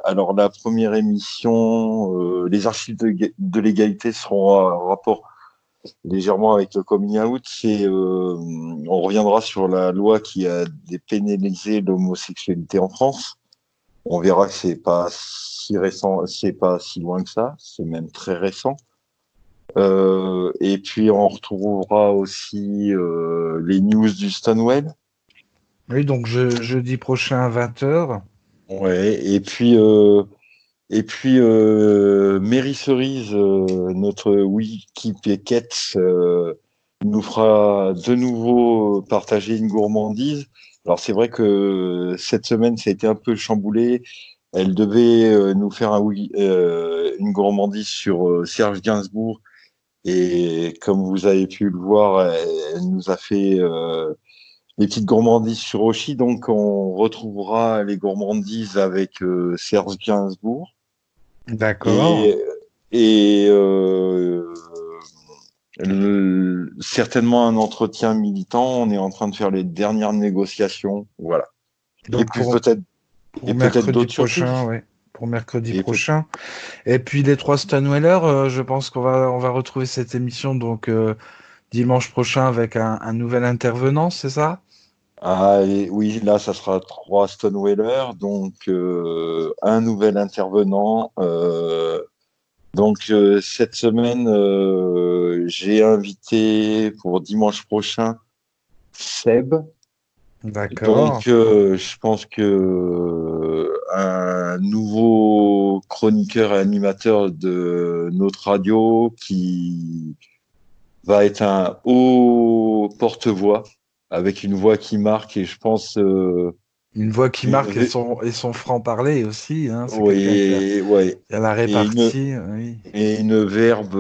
alors la première émission, les archives de l'égalité seront en rapport légèrement avec le coming out. On reviendra sur la loi qui a dépénalisé l'homosexualité en France. On verra que c'est pas si récent, c'est pas si loin que ça, c'est même très récent. Et puis on retrouvera aussi les news du Stonewall. Oui, donc jeudi prochain à 20h. Ouais, Mary Cerise, notre Wikipékette, nous fera de nouveau partager une gourmandise. Alors c'est vrai que cette semaine, ça a été un peu chamboulé. Elle devait nous faire une gourmandise sur Serge Gainsbourg. Et comme vous avez pu le voir, elle nous a fait les petites gourmandises sur Oshi. Donc on retrouvera les gourmandises avec Serge Gainsbourg. D'accord. Et certainement un entretien militant. On est en train de faire les dernières négociations. Voilà. Donc et puis peut-être mercredi d'autres prochain, surprises. ouais. Pour mercredi prochain. Et puis les trois Stonewallers, je pense qu'on va retrouver cette émission donc dimanche prochain avec un nouvel intervenant, c'est ça? Ah oui, là ça sera 3 Stonewallers, donc un nouvel intervenant. Donc cette semaine, j'ai invité pour dimanche prochain Seb. D'accord. Donc je pense que un nouveau chroniqueur et animateur de notre radio qui va être un haut porte-voix avec une voix qui marque, et je pense une voix qui marque et son franc-parler aussi, hein, c'est oui, ouais. qui a la répartie, oui. Et une verbe,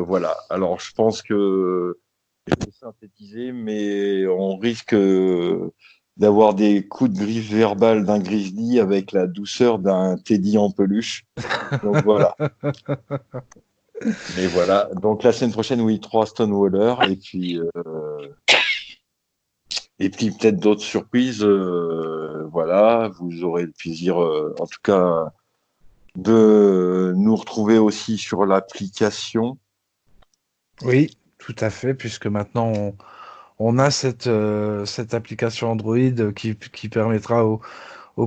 voilà. Alors je pense que je vais synthétiser, mais on risque d'avoir des coups de griffe verbale d'un grizzly avec la douceur d'un teddy en peluche. Donc voilà. Mais voilà. Donc la semaine prochaine, oui, 3 Stonewallers et puis peut-être d'autres surprises. Voilà, vous aurez le plaisir, en tout cas, de nous retrouver aussi sur l'application. Oui, tout à fait, puisque maintenant on a cette application Android qui permettra au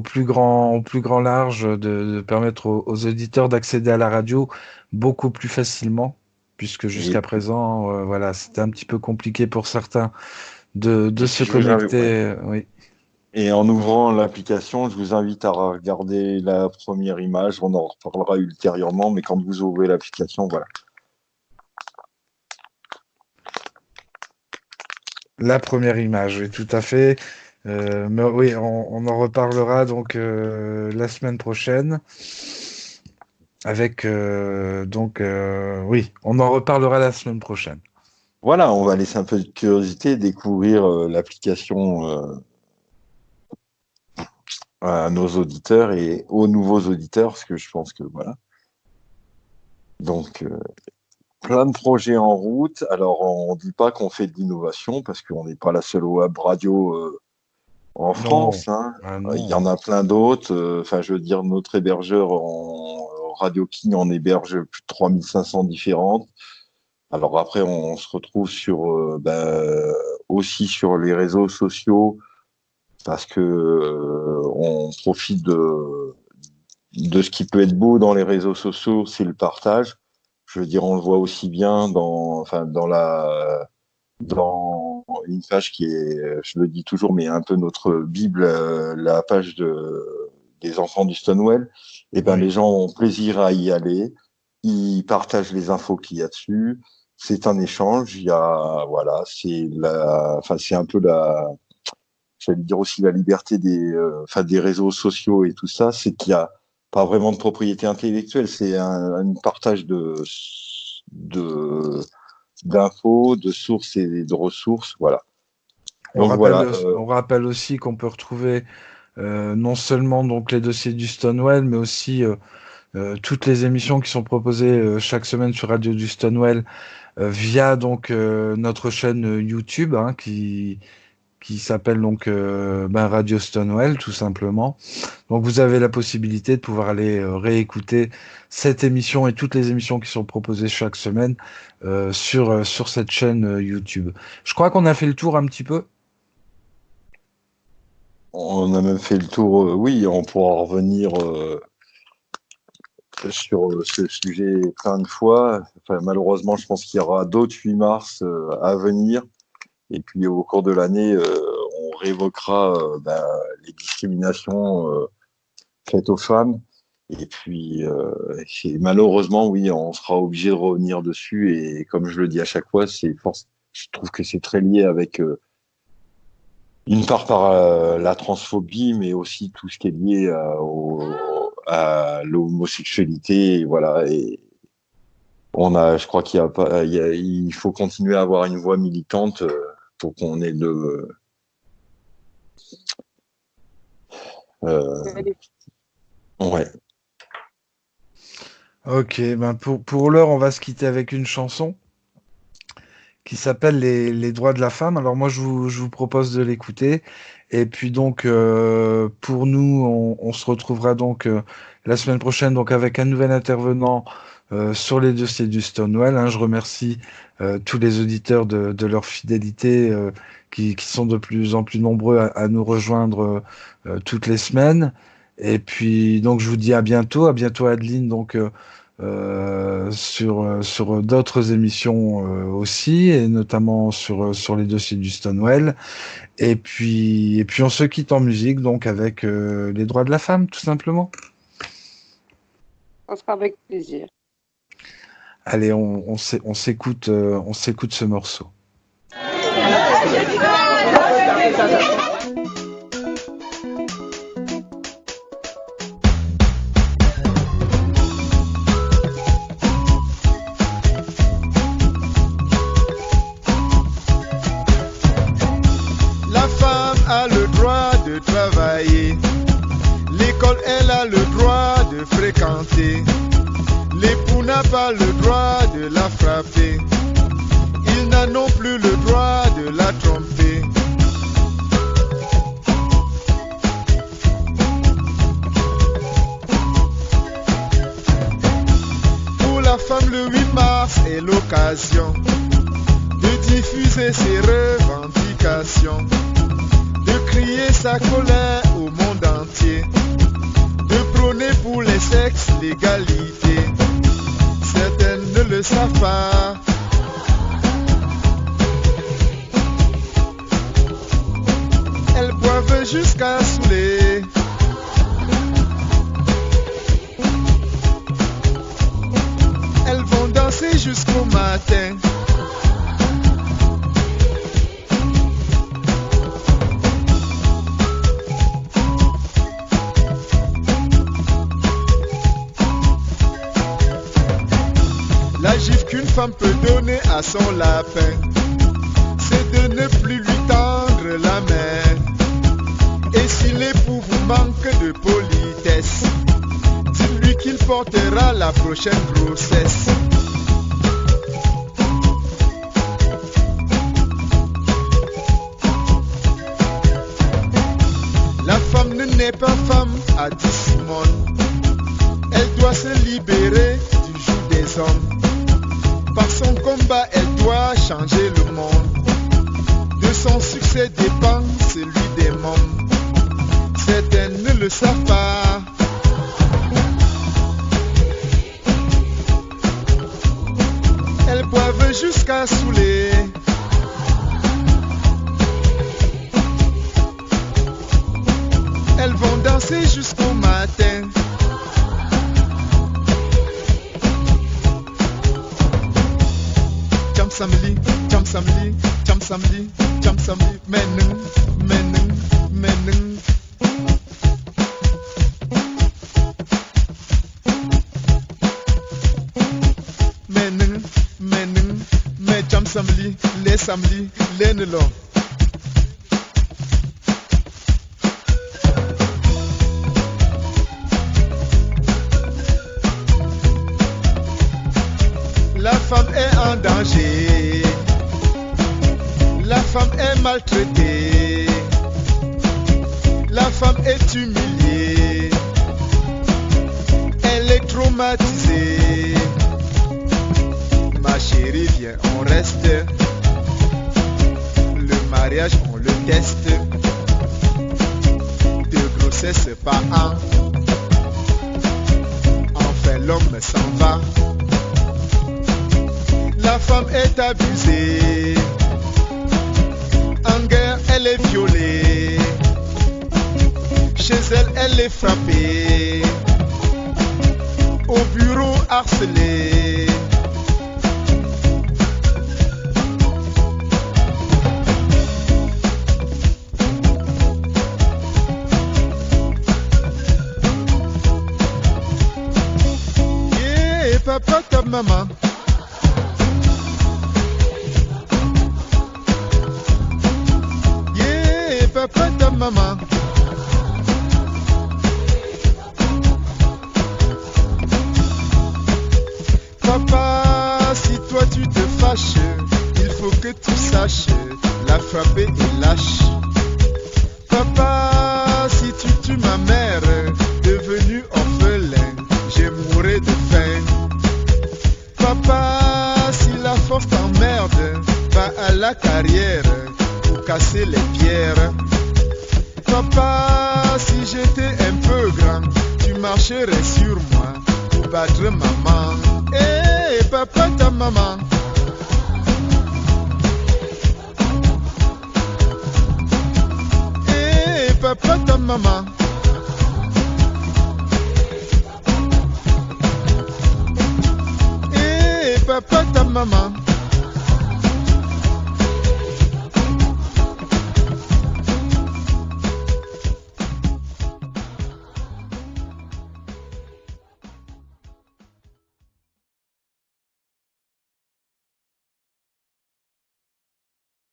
plus grand large de permettre aux auditeurs d'accéder à la radio beaucoup plus facilement, puisque jusqu'à Et, présent, voilà, c'était un petit peu compliqué pour certains de et se puis je vous invite, connecter. ouais. Oui. Et en ouvrant l'application, je vous invite à regarder la première image. On en reparlera ultérieurement, mais quand vous ouvrez l'application, voilà. La première image, oui, tout à fait. Mais oui, on en reparlera donc la semaine prochaine. Avec oui, on en reparlera la semaine prochaine. Voilà, on va laisser un peu de curiosité, découvrir l'application à nos auditeurs et aux nouveaux auditeurs, parce que je pense que voilà. Donc, plein de projets en route. Alors, on ne dit pas qu'on fait de l'innovation, parce qu'on n'est pas la seule web radio en Non, France. Hein. ah Il y en non. a plein d'autres. Enfin, je veux dire, notre hébergeur en Radio King en héberge plus de 3500 différentes. Alors après, on se retrouve sur aussi sur les réseaux sociaux parce que on profite de ce qui peut être beau dans les réseaux sociaux, c'est le partage. Je veux dire, on le voit aussi bien dans une page qui est, je le dis toujours, mais un peu notre Bible, la page des enfants du Stonewall. Et ben, Oui. les gens ont plaisir à y aller. Ils partagent les infos qu'il y a dessus. C'est un échange. Il y a, voilà, c'est un peu j'allais dire aussi la liberté des réseaux sociaux et tout ça. C'est qu'il y a pas vraiment de propriété intellectuelle. C'est un partage d'infos, de sources et de ressources. Voilà. Donc voilà. On rappelle aussi qu'on peut retrouver non seulement donc les dossiers du Stonewall, mais aussi toutes les émissions qui sont proposées chaque semaine sur Radio du Stonewall via donc notre chaîne YouTube hein, qui s'appelle donc Radio Stonewall tout simplement. Donc vous avez la possibilité de pouvoir aller réécouter cette émission et toutes les émissions qui sont proposées chaque semaine sur cette chaîne YouTube. Je crois qu'on a fait le tour un petit peu. On a même fait le tour. Oui, on pourra revenir sur ce sujet plein de fois. Enfin, malheureusement, je pense qu'il y aura d'autres 8 mars à venir. Et puis au cours de l'année, on révoquera les discriminations faites aux femmes. Et puis, malheureusement, oui, on sera obligé de revenir dessus. Et comme je le dis à chaque fois, je trouve que c'est très lié avec une part par la transphobie, mais aussi tout ce qui est lié à l'homosexualité. Et voilà. Et je crois il faut continuer à avoir une voix militante pour qu'on ait ouais. Ok, ben pour l'heure, on va se quitter avec une chanson qui s'appelle les droits de la femme. Alors moi, je vous propose de l'écouter. Et puis donc, pour nous, on se retrouvera donc la semaine prochaine donc avec un nouvel intervenant sur les dossiers du Stonewall. Hein. Je remercie tous les auditeurs de leur fidélité qui sont de plus en plus nombreux à nous rejoindre toutes les semaines. Et puis donc, je vous dis à bientôt Adeline. Donc sur d'autres émissions aussi, et notamment sur les dossiers du Stonewall. Et puis on se quitte en musique, donc avec les droits de la femme, tout simplement. Ça sera avec plaisir. Allez, on s'écoute ce morceau. La femme a le droit l'occasion de diffuser ses revendications, de crier sa colère au monde entier, de prôner pour les sexes l'égalité. Certaines ne le savent pas. Elles boivent jusqu'à saouler. Elles vont danser jusqu'au matin. La gifle qu'une femme peut donner à son lapin, c'est de ne plus lui tendre la main. Et si l'époux vous manque de politesse, dites-lui qu'il portera la prochaine grossesse. La femme ne naît pas femme, a dit Simone. Elle doit se libérer du joug des hommes. Par son combat, elle doit changer le monde. De son succès dépend celui des mômes. Certaines ne le savent pas. Elles boivent jusqu'à saouler. Elles vont danser jusqu'au matin. Jam samedi, jam samedi, jam samedi, jam samedi. Menung, menung, menung. Menung, menung, me jam samedi, les nelon. La femme est en danger, la femme est maltraitée, la femme est humiliée, elle est traumatisée. Ma chérie, viens, on reste, le mariage, on le teste, de grossesse par an, enfin l'homme s'en va. La femme est abusée, en guerre elle est violée, chez elle elle est frappée, au bureau harcelée. Yeah, papa, ta maman. Papa, ta maman. Papa, si toi tu te fâches, il faut que tu saches, la frapper est lâche. Papa, si tu tues ma mère, devenue orphelin, je mourrai de faim. Papa, si la force t'emmerde, va à la carrière pour casser les pierres. Papa, si j'étais un peu grand, tu marcherais sur moi pour battre maman. Eh, papa, ta maman. Eh, papa, ta maman.